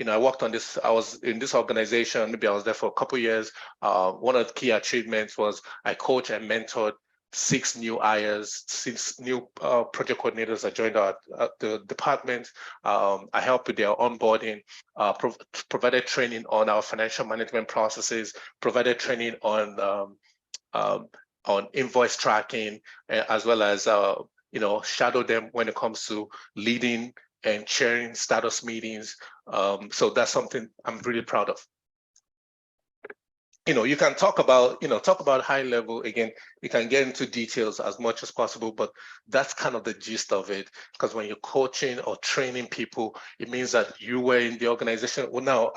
I worked on this. I was in this organization. Maybe I was there for a couple of years. One of the key achievements was I coached and mentored 6 new hires, 6 new project coordinators that joined the department. I helped with their onboarding, provided training on our financial management processes, provided training on invoice tracking, as well as shadow them when it comes to leading and sharing status meetings. So that's something I'm really proud of. You can talk about high level. Again, you can get into details as much as possible, but that's kind of the gist of it. Because when you're coaching or training people, it means that you were in the organization. Well, now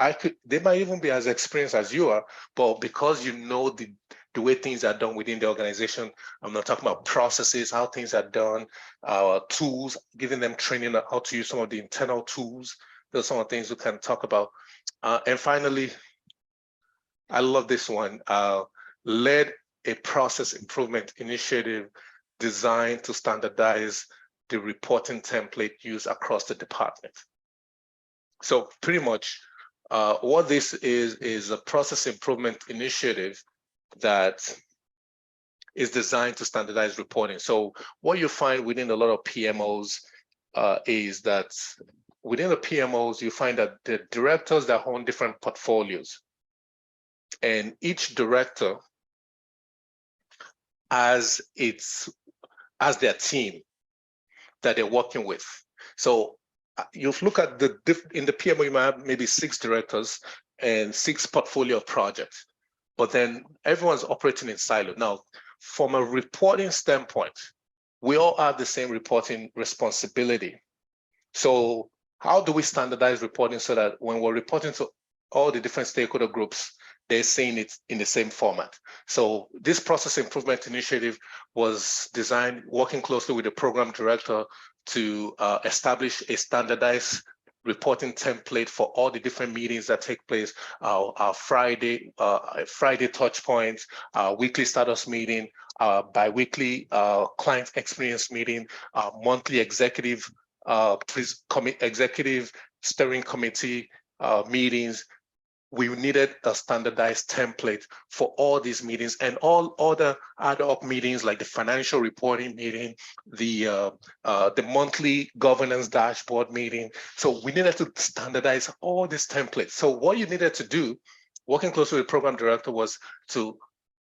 they might even be as experienced as you are, but because you know the way things are done within the organization, I'm not talking about processes, how things are done, tools, giving them training on how to use some of the internal tools. Those are some of the things we can talk about. And finally, I love this one, led a process improvement initiative designed to standardize the reporting template used across the department. So pretty much what this is a process improvement initiative that is designed to standardize reporting. So what you find within a lot of PMOs is that within the PMOs, you find that the directors that own different portfolios, and each director has their team that they're working with. So you look at in the PMO, you might have maybe 6 directors and 6 portfolio projects, but then everyone's operating in silo. Now, from a reporting standpoint, we all have the same reporting responsibility. So how do we standardize reporting so that when we're reporting to all the different stakeholder groups, they're seeing it in the same format? So this process improvement initiative was designed working closely with the program director to establish a standardized reporting template for all the different meetings that take place, our Friday touch points, weekly status meeting, bi-weekly client experience meeting, monthly executive steering committee meetings. We needed a standardized template for all these meetings and all other ad hoc meetings, like the financial reporting meeting, the monthly governance dashboard meeting. So we needed to standardize all these templates. So what you needed to do, working closely with the program director, was to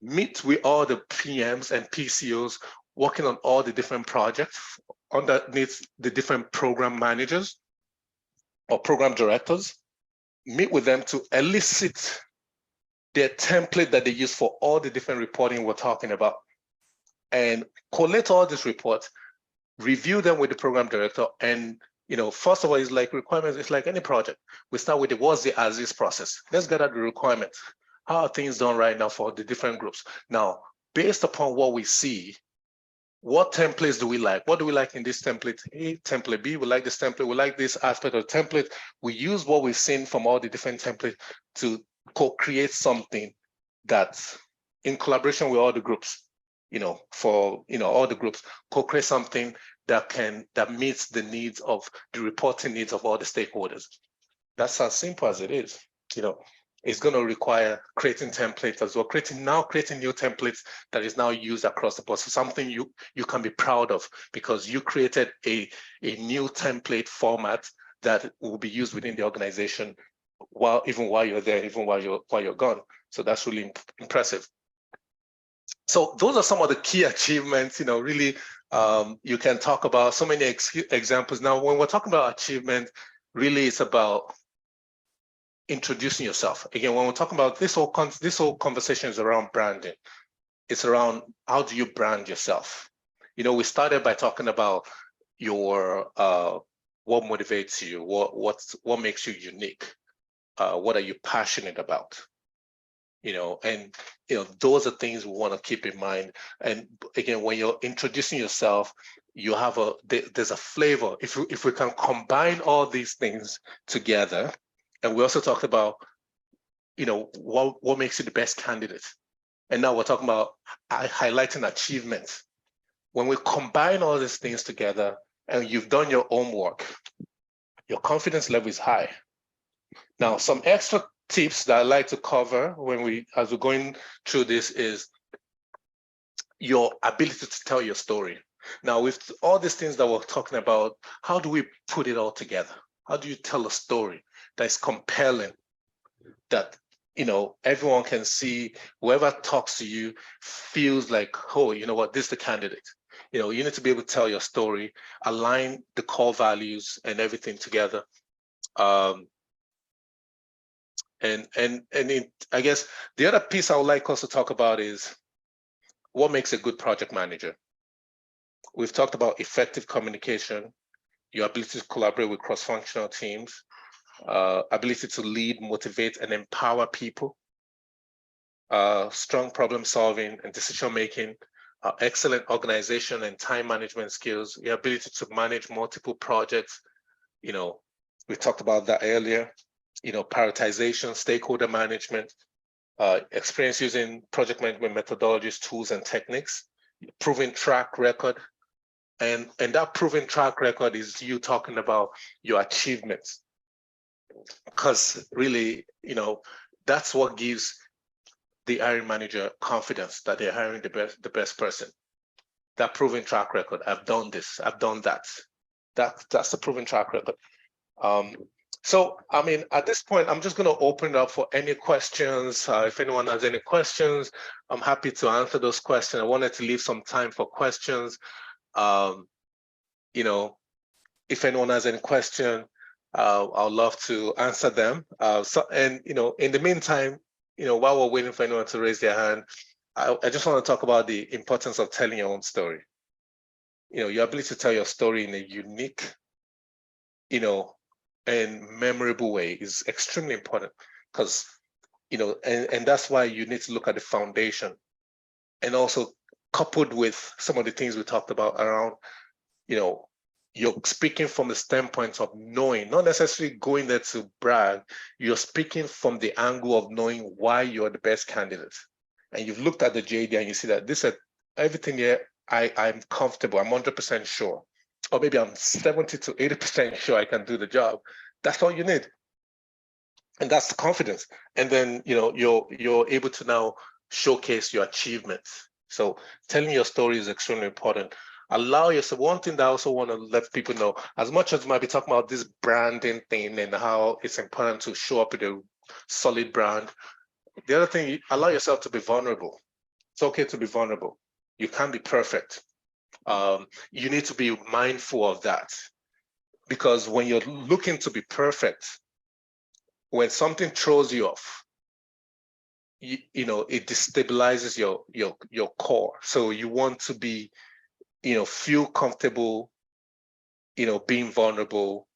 meet with all the PMs and PCOs working on all the different projects underneath the different program managers or program directors, meet with them to elicit their template that they use for all the different reporting we're talking about, and collect all these reports, review them with the program director. And first of all, it's like requirements. It's like any project. We start with what's the as-is process. Let's gather the requirements. How are things done right now for the different groups? Now, based upon what we see, what templates do we like? What do we like in this template A, template B? We like this template. We like this aspect of the template. We use what we've seen from all the different templates to co-create something that's in collaboration with all the groups, all the groups, co-create something that meets the needs of the reporting needs of all the stakeholders. That's as simple as it is. It's going to require creating templates as well, creating new templates that is now used across the board. So something you can be proud of, because you created a new template format that will be used within the organization while you're there, even while you're gone. So that's really impressive. So those are some of the key achievements. Really, you can talk about so many examples. Now, when we're talking about achievement, really it's about introducing yourself. Again, when we're talking about this whole conversation is around branding. It's around how do you brand yourself. We started by talking about your what motivates you, what makes you unique, what are you passionate about, and those are things we want to keep in mind. And again, when you're introducing yourself, you have there's a flavor. If we can combine all these things together. And we also talked about, what makes you the best candidate. And now we're talking about highlighting achievements. When we combine all these things together and you've done your homework, your confidence level is high. Now, some extra tips that I like to cover as we're going through this is your ability to tell your story. Now, with all these things that we're talking about, how do we put it all together? How do you tell a story that is compelling, that everyone can see, whoever talks to you feels like, oh, you know what, this is the candidate. You need to be able to tell your story, align the core values and everything together. I guess the other piece I would like us to talk about is what makes a good project manager. We've talked about effective communication, your ability to collaborate with cross-functional teams, ability to lead, motivate, and empower people, strong problem solving and decision making, excellent organization and time management skills, your ability to manage multiple projects. We talked about that earlier. Prioritization, stakeholder management, experience using project management methodologies, tools, and techniques, proven track record. And that proven track record is you talking about your achievements. Because really, that's what gives the hiring manager confidence that they're hiring the best person. That proven track record. I've done this, I've done that. That's the proven track record. So, at this point, I'm just going to open it up for any questions. If anyone has any questions, I'm happy to answer those questions. I wanted to leave some time for questions. If anyone has any question, I'd love to answer them. In the meantime, while we're waiting for anyone to raise their hand, I just want to talk about the importance of telling your own story. Your ability to tell your story in a unique, and memorable way is extremely important, because, and that's why you need to look at the foundation, and also coupled with some of the things we talked about around, you're speaking from the standpoint of knowing, not necessarily going there to brag. You're speaking from the angle of knowing why you're the best candidate. And you've looked at the JD and you see that this is everything here, I'm comfortable, I'm 100% sure. Or maybe I'm 70 to 80% sure I can do the job. That's all you need. And that's the confidence. And then, you're able to now showcase your achievements. So telling your story is extremely important. Allow yourself. One thing that I also want to let people know, as much as we might be talking about this branding thing and how it's important to show up with a solid brand, the other thing, allow yourself to be vulnerable. It's okay to be vulnerable. You can't be perfect. You need to be mindful of that, because when you're looking to be perfect, when something throws you off, it destabilizes your core. So you want to be, feel comfortable, being vulnerable,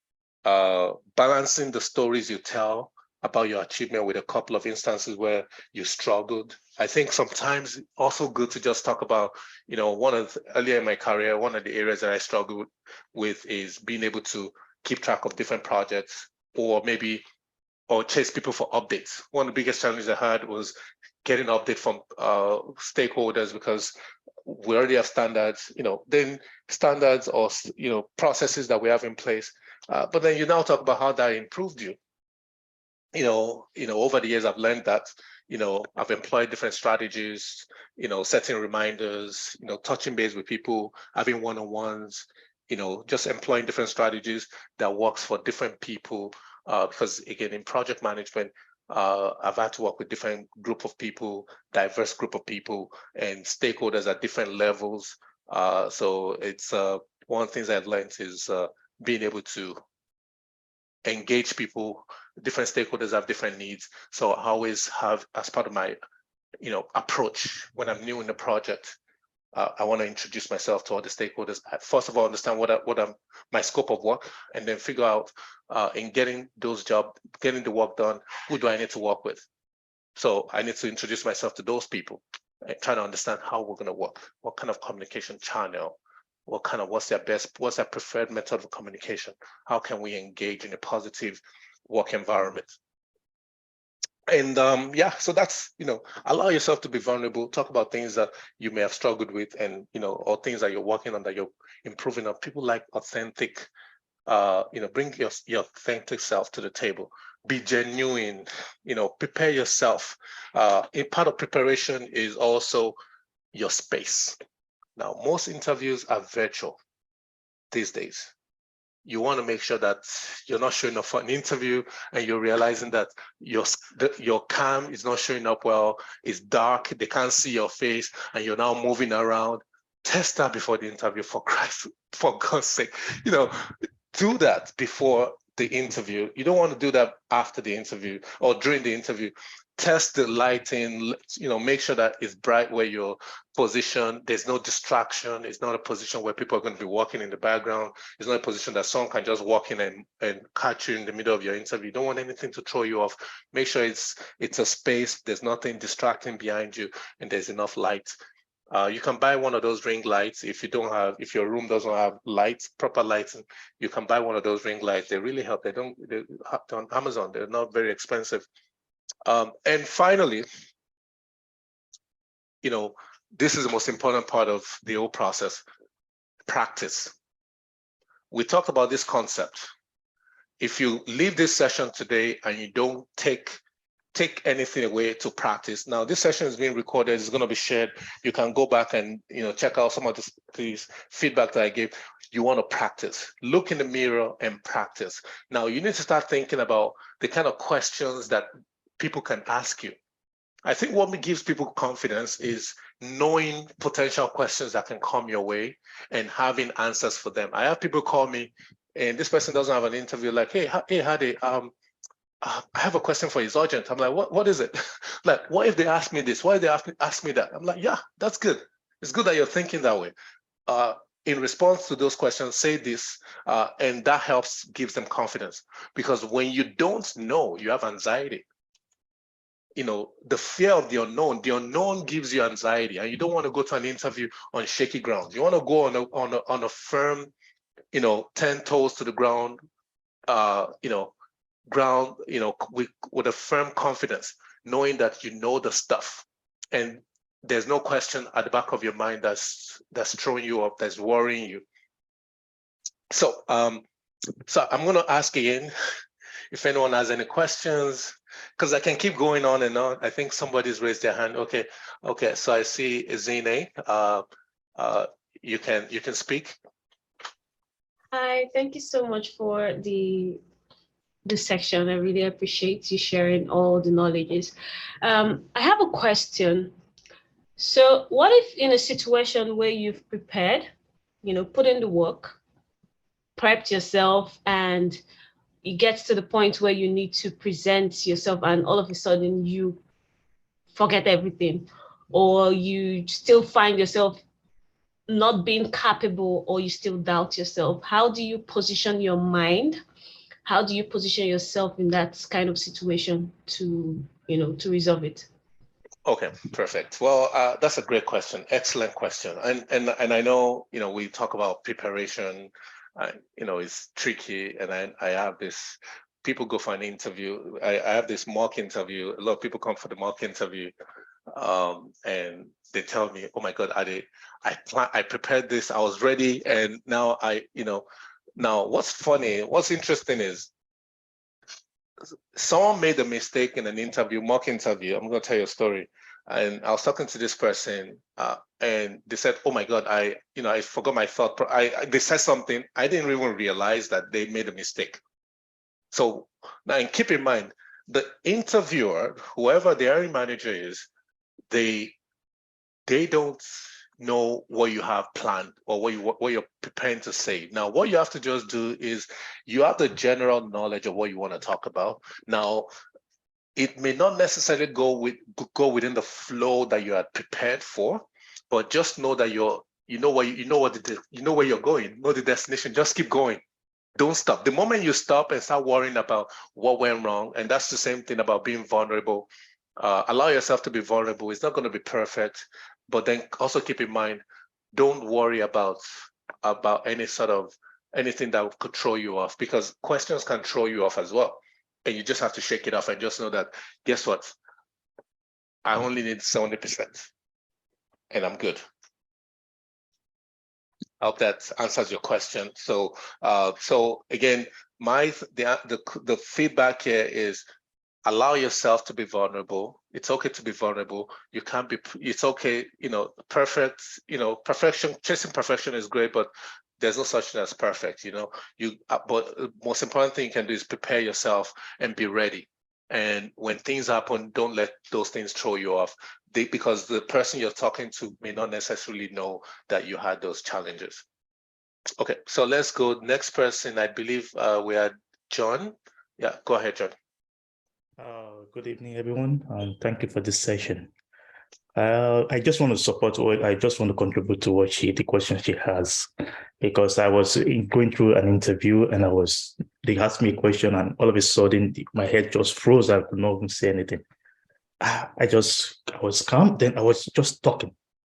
balancing the stories you tell about your achievement with a couple of instances where you struggled. I think sometimes it's also good to just talk about, earlier in my career, one of the areas that I struggled with is being able to keep track of different projects, or chase people for updates. One of the biggest challenges I had was getting update from stakeholders, because we already have standards, then standards or, processes that we have in place. But then you now talk about how that improved you. Over the years, I've learned that, I've employed different strategies, setting reminders, touching base with people, having one-on-ones, just employing different strategies that works for different people. Because again, in project management, I've had to work with different group of people, diverse group of people, and stakeholders at different levels. So it's one of the things I've learned is being able to engage people. Different stakeholders have different needs. So I always have, as part of my, approach when I'm new in the project, I want to introduce myself to all the stakeholders. First of all, understand what I'm my scope of work, and then figure out in getting the work done, who do I need to work with? So I need to introduce myself to those people and try to understand how we're going to work, what kind of communication channel, what's their preferred method of communication? How can we engage in a positive work environment? And so that's, allow yourself to be vulnerable, talk about things that you may have struggled with, and, or things that you're working on that you're improving on. People like authentic bring your authentic self to the table. Be genuine, prepare yourself. A part of preparation is also your space. Now, most interviews are virtual these days. You want to make sure that you're not showing up for an interview and you're realizing that your cam is not showing up well, it's dark, they can't see your face, and you're now moving around. Test that before the interview, for God's sake. Do that before the interview. You don't want to do that after the interview or during the interview. Test the lighting, make sure that it's bright where you're positioned. There's no distraction. It's not a position where people are going to be walking in the background. It's not a position that someone can just walk in and catch you in the middle of your interview. You don't want anything to throw you off. Make sure it's a space. There's nothing distracting behind you, and there's enough light. You can buy one of those ring lights if your room doesn't have lights, proper lighting. You can buy one of those ring lights. They really help. They're on Amazon. They're not very expensive. And finally, this is the most important part of the whole process: practice. We talked about this concept. If you leave this session today and you don't take anything away to practice. Now, this session is being recorded. It's going to be shared. You can go back and check out some of these feedback that I gave. You want to practice. Look in the mirror and practice. Now, you need to start thinking about the kind of questions that people can ask you. I think what gives people confidence is knowing potential questions that can come your way and having answers for them. I have people call me, and this person doesn't have an interview, like, hey, Hadi, I have a question for you, it's urgent. I'm like, what is it? Like, what if they ask me this? Why if they ask me that? I'm like, yeah, that's good. It's good that you're thinking that way. In response to those questions, say this, and that gives them confidence. Because when you don't know, you have anxiety. The fear of the unknown gives you anxiety, and you don't want to go to an interview on shaky ground. You want to go on a firm, 10 toes to the ground, with a firm confidence, knowing that you know the stuff, and there's no question at the back of your mind that's throwing you up, that's worrying you. So I'm going to ask again if anyone has any questions, because I can keep going on and on. I think somebody's raised their hand. Okay. So I see Zine. You can speak. Hi, thank you so much for the section. I really appreciate you sharing all the knowledges. I have a question. So what if in a situation where you've prepared, put in the work, prepped yourself, and it gets to the point where you need to present yourself and all of a sudden you forget everything, or you still find yourself not being capable, or you still doubt yourself? How do you position your mind? How do you position yourself in that kind of situation to resolve it? Okay, perfect. Well, that's a great question. Excellent question. And I know, we talk about preparation, it's tricky. And I have this, people go for an interview. I have this mock interview. A lot of people come for the mock interview. And they tell me, oh my God, I prepared this, I was ready. And now now what's interesting is someone made a mistake in an interview, mock interview. I'm going to tell you a story. And I was talking to this person, and they said, "Oh my God, I forgot my thought." They said something I didn't even realize that they made a mistake. So now, and keep in mind, the interviewer, whoever the hiring manager is, they don't know what you have planned or what you're preparing to say. Now, what you have to just do is you have the general knowledge of what you want to talk about. Now, it may not necessarily go within the flow that you had prepared for, but just know that you know where you're going, know the destination. Just keep going. Don't stop. The moment you stop and start worrying about what went wrong, and that's the same thing about being vulnerable. Allow yourself to be vulnerable. It's not going to be perfect, but then also keep in mind, don't worry about anything that could throw you off, because questions can throw you off as well. And you just have to shake it off and just know that, guess what? I only need 70% and I'm good. I hope that answers your question. So, so again, the feedback here is allow yourself to be vulnerable. It's okay to be vulnerable. You can't be. It's okay. Perfect. Perfection. Chasing perfection is great, but there's no such thing as perfect. But the most important thing you can do is prepare yourself and be ready. And when things happen, don't let those things throw you off. Because the person you're talking to may not necessarily know that you had those challenges. Okay, so let's go. Next person, I believe we had John. Yeah, go ahead, John. Good evening, everyone, and thank you for this session. I just want to contribute to the question she has, because I was going through an interview and they asked me a question, and all of a sudden my head just froze. I could not even say anything. I was calm. Then I was just talking.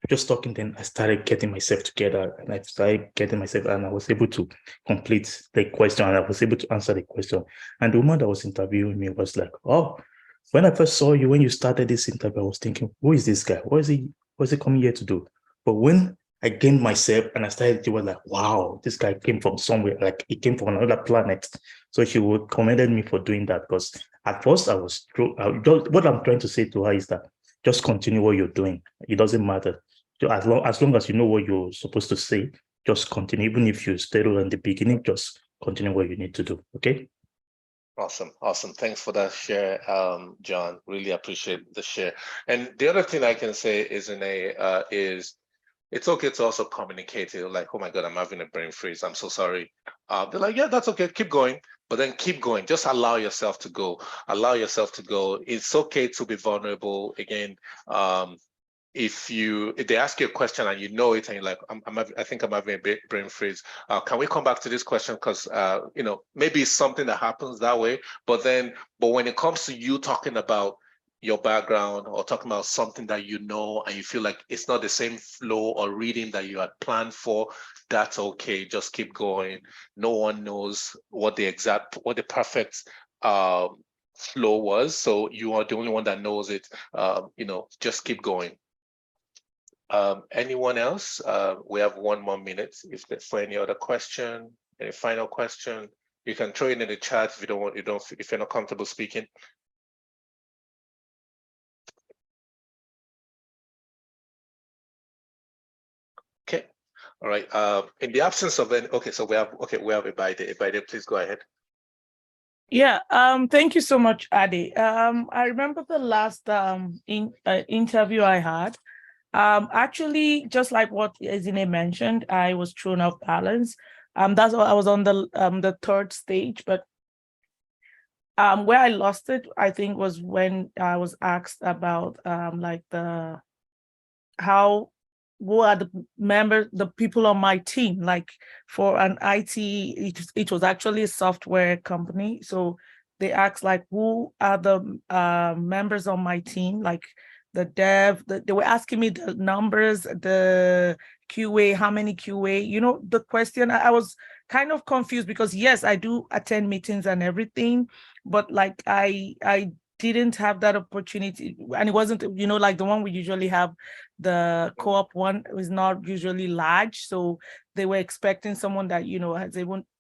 Then I started getting myself together, and and I was able to complete the question, and I was able to answer the question. And the woman that was interviewing me was like, "Oh, when I first saw you, when you started this interview, I was thinking, who is this guy? What is he coming here to do?" But when I gained myself and I started, she was like, "Wow, this guy came from somewhere, like he came from another planet." So she would commended me for doing that, because at first I was true. What I'm trying to say to her is that just continue what you're doing. It doesn't matter. As long as you know what you're supposed to say, just continue. Even if you stuttered in the beginning, just continue what you need to do. Okay. Awesome. Thanks for that share, John. Really appreciate the share. And the other thing I can say is it's okay to also communicate it, like, "Oh my God, I'm having a brain freeze. I'm so sorry." They're like, "Yeah, that's okay. Keep going." But then keep going. Just allow yourself to go. Allow yourself to go. It's okay to be vulnerable. Again, if they ask you a question and you know it and you're like, I think I'm having a brain freeze. Can we come back to this question? Because maybe it's something that happens that way. But when it comes to you talking about your background or talking about something that you know and you feel like it's not the same flow or reading that you had planned for, that's okay. Just keep going. No one knows what the perfect flow was. So you are the only one that knows it. Just keep going. Anyone else? We have 1 more minute. For any other question, any final question, you can throw it in the chat if if you're not comfortable speaking. Okay. All right. In the absence of any, so we have Ibaide. Ibaide, please go ahead. Yeah, thank you so much, Ade. I remember the last interview I had. Actually, just like what Ezine mentioned, I was thrown off balance. That's why I was on the third stage, but where I lost it, I think, was when I was asked about who are the people on my team. Like for an IT, it was actually a software company. So they asked, like, who are the members on my team, like the dev. They were asking me the numbers, the QA, how many QA, the question. I was kind of confused because, yes, I do attend meetings and everything, but like I didn't have that opportunity, and it wasn't, like the one we usually have. The co-op one is not usually large, so they were expecting someone that has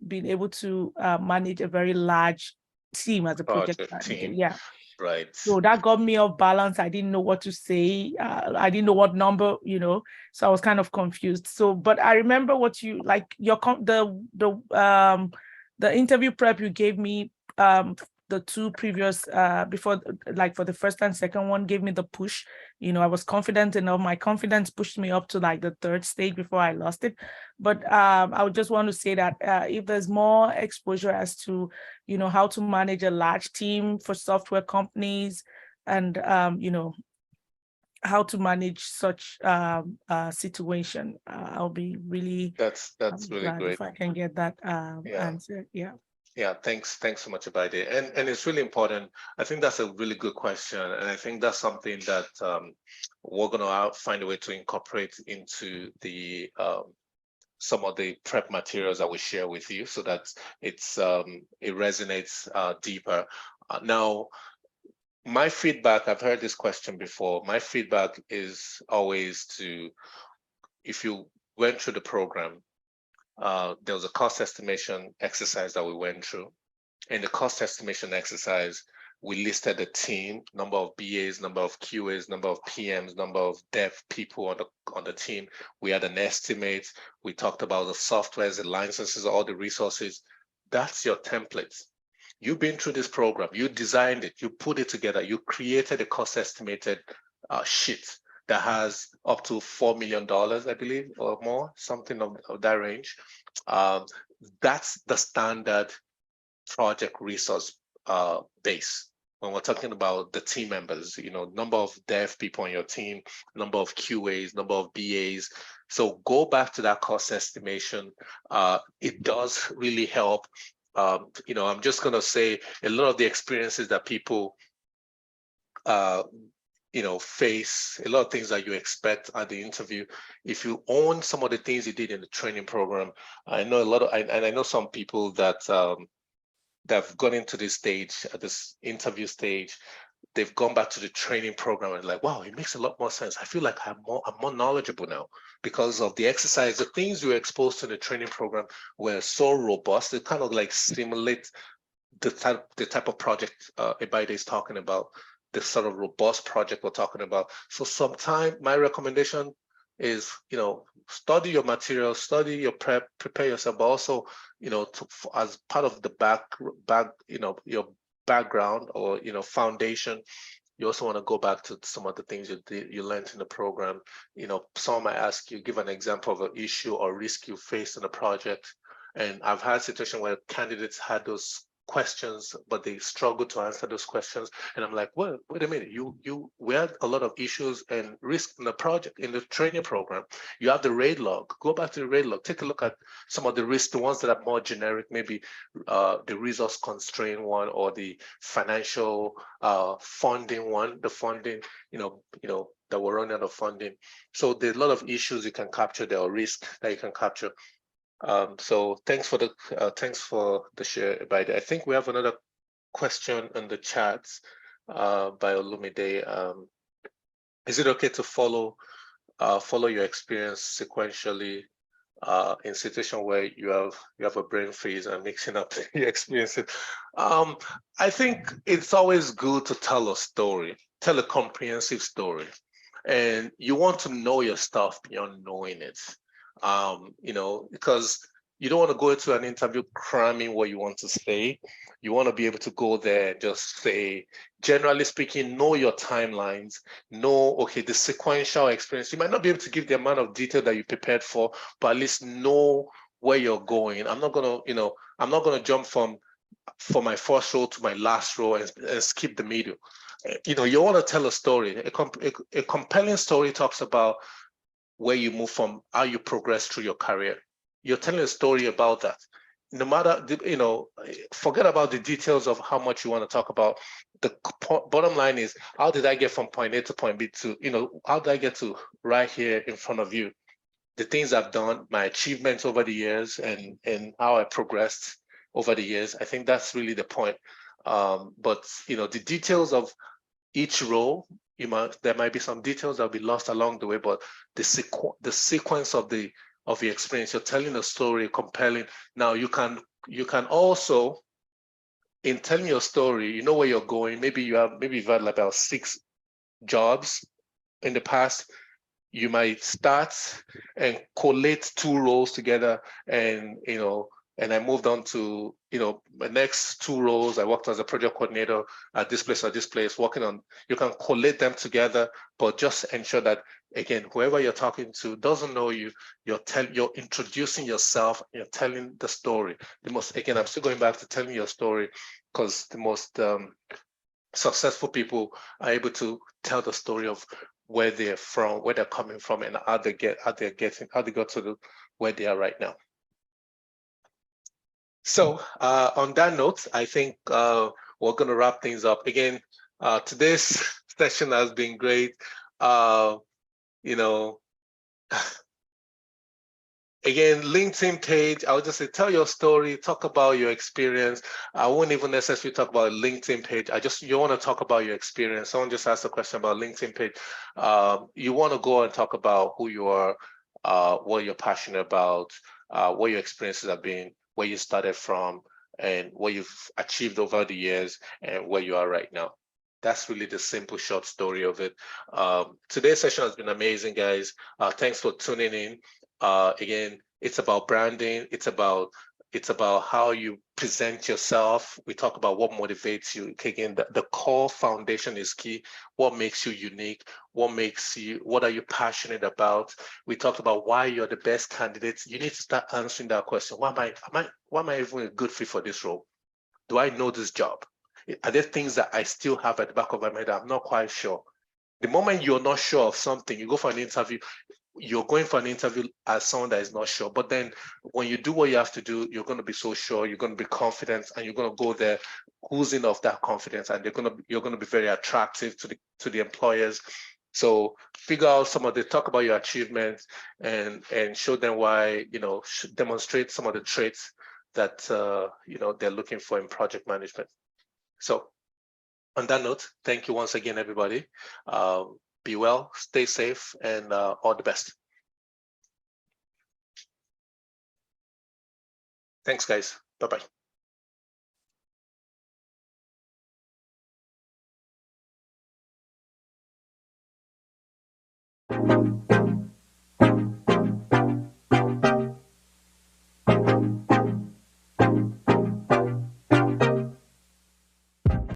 been able to manage a very large team as a project manager. Yeah. Right. So that got me off balance. I didn't know what to say. I didn't know what number, so I was kind of confused. So, but I remember what you like, the interview prep you gave me, the two previous before, like for the first and second one, gave me the push. I was confident enough. My confidence pushed me up to like the third stage before I lost it. But I would just want to say that if there's more exposure as to how to manage a large team for software companies, and how to manage such situation, I'll be really that's really glad great if I can get that answer. Yeah, thanks so much, Abide. And it's really important. I think that's a really good question. And I think that's something that we're going to find a way to incorporate into the some of the prep materials that we share with you, so that it resonates deeper. Now, my feedback, I've heard this question before. My feedback is always if you went through the program, there was a cost estimation exercise that we went through. In the cost estimation exercise, we listed the team, number of BAs, number of QAs, number of PMs, number of dev people on the team. We had an estimate. We talked about the softwares, the licenses, all the resources. That's your template. You've been through this program. You designed it. You put it together. You created a cost estimated sheet that has up to $4 million, I believe, or more, something of that range. That's the standard project resource base. When we're talking about the team members, number of dev people on your team, number of QAs, number of BAs. So go back to that cost estimation. It does really help. I'm just going to say a lot of the experiences that people face, a lot of things that you expect at the interview. If you own some of the things you did in the training program, I know I know some people that have gone into this stage, at this interview stage, they've gone back to the training program and like, wow, it makes a lot more sense. I feel like I'm more knowledgeable now because of the exercise. The things you were exposed to in the training program were so robust. They kind of like stimulate the type of project Ebaide is talking about, the sort of robust project we're talking about. So sometime my recommendation is, study your material, study your prepare yourself, but also, as part of the your background or, foundation, you also want to go back to some of the things you learned in the program. Someone might ask you, give an example of an issue or risk you faced in a project. And I've had situations where candidates had those questions, but they struggle to answer those questions. And I'm like, well, wait a minute, we had a lot of issues and risk in the project, in the training program. You have the RAID log. Go back to the RAID log, take a look at some of the risks, the ones that are more generic, maybe the resource constraint one or the financial funding one, the funding, that we're running out of funding. So there's a lot of issues you can capture there, or risk that you can capture. So thanks for the share, Ebaide. I think we have another question in the chat by Olumide. Is it okay to follow your experience sequentially in situation where you have a brain freeze and mixing up your experiences? I think it's always good to tell a story, tell a comprehensive story, and you want to know your stuff beyond knowing it. Because you don't want to go into an interview cramming what you want to say. You want to be able to go there and just say, generally speaking, know your timelines, know, okay, the sequential experience. You might not be able to give the amount of detail that you prepared for, but at least know where you're going. I'm not gonna jump from my first role to my last role and skip the middle. You want to tell a story. A compelling story talks about where you move from, how you progress through your career. You're telling a story about that. No matter, forget about the details of how much you want to talk about. The bottom line is, how did I get from point A to point B to, how did I get to right here in front of you? The things I've done, my achievements over the years, and how I progressed over the years. I think that's really the point. But, the details of each role, there might be some details that'll be lost along the way, but the sequence of the experience, you're telling a story, compelling. Now you can also, in telling your story, you know where you're going. Maybe you've had like about 6 jobs in the past. You might start and collate 2 roles together, and and I moved on to, my next 2 roles. I worked as a project coordinator at this place or this place, working on, you can collate them together, but just ensure that, again, whoever you're talking to doesn't know you, you're introducing yourself, you're telling the story. Again, I'm still going back to telling your story, because the most successful people are able to tell the story of where they're from, where they're coming from, and how they got to where they are right now. So on that note, I think we're going to wrap things up. Again, today's session has been great. Again, LinkedIn page, I would just say, tell your story, talk about your experience. I won't even necessarily talk about a LinkedIn page. You want to talk about your experience. Someone just asked a question about LinkedIn page. You want to go and talk about who you are, what you're passionate about, what your experiences have been, where you started from, and what you've achieved over the years, and where you are right now. That's really the simple, short story of it. Today's session has been amazing, guys. Thanks for tuning in. Again, it's about branding. It's about how you present yourself. We talk about what motivates you. Again, the core foundation is key. What makes you unique? What are you passionate about? We talked about why you're the best candidate. You need to start answering that question. Why am I even a good fit for this role? Do I know this job? Are there things that I still have at the back of my mind that I'm not quite sure? The moment you're not sure of something, you go for an interview, you're going for an interview as someone that is not sure. But then when you do what you have to do, you're going to be so sure, you're going to be confident, and you're going to go there oozing off that confidence, and you're going to be very attractive to the employers. So figure out talk about your achievements and show them why, demonstrate some of the traits that they're looking for in project management. So on that note, thank you once again, everybody. Be well, stay safe, and all the best. Thanks, guys. Bye-bye.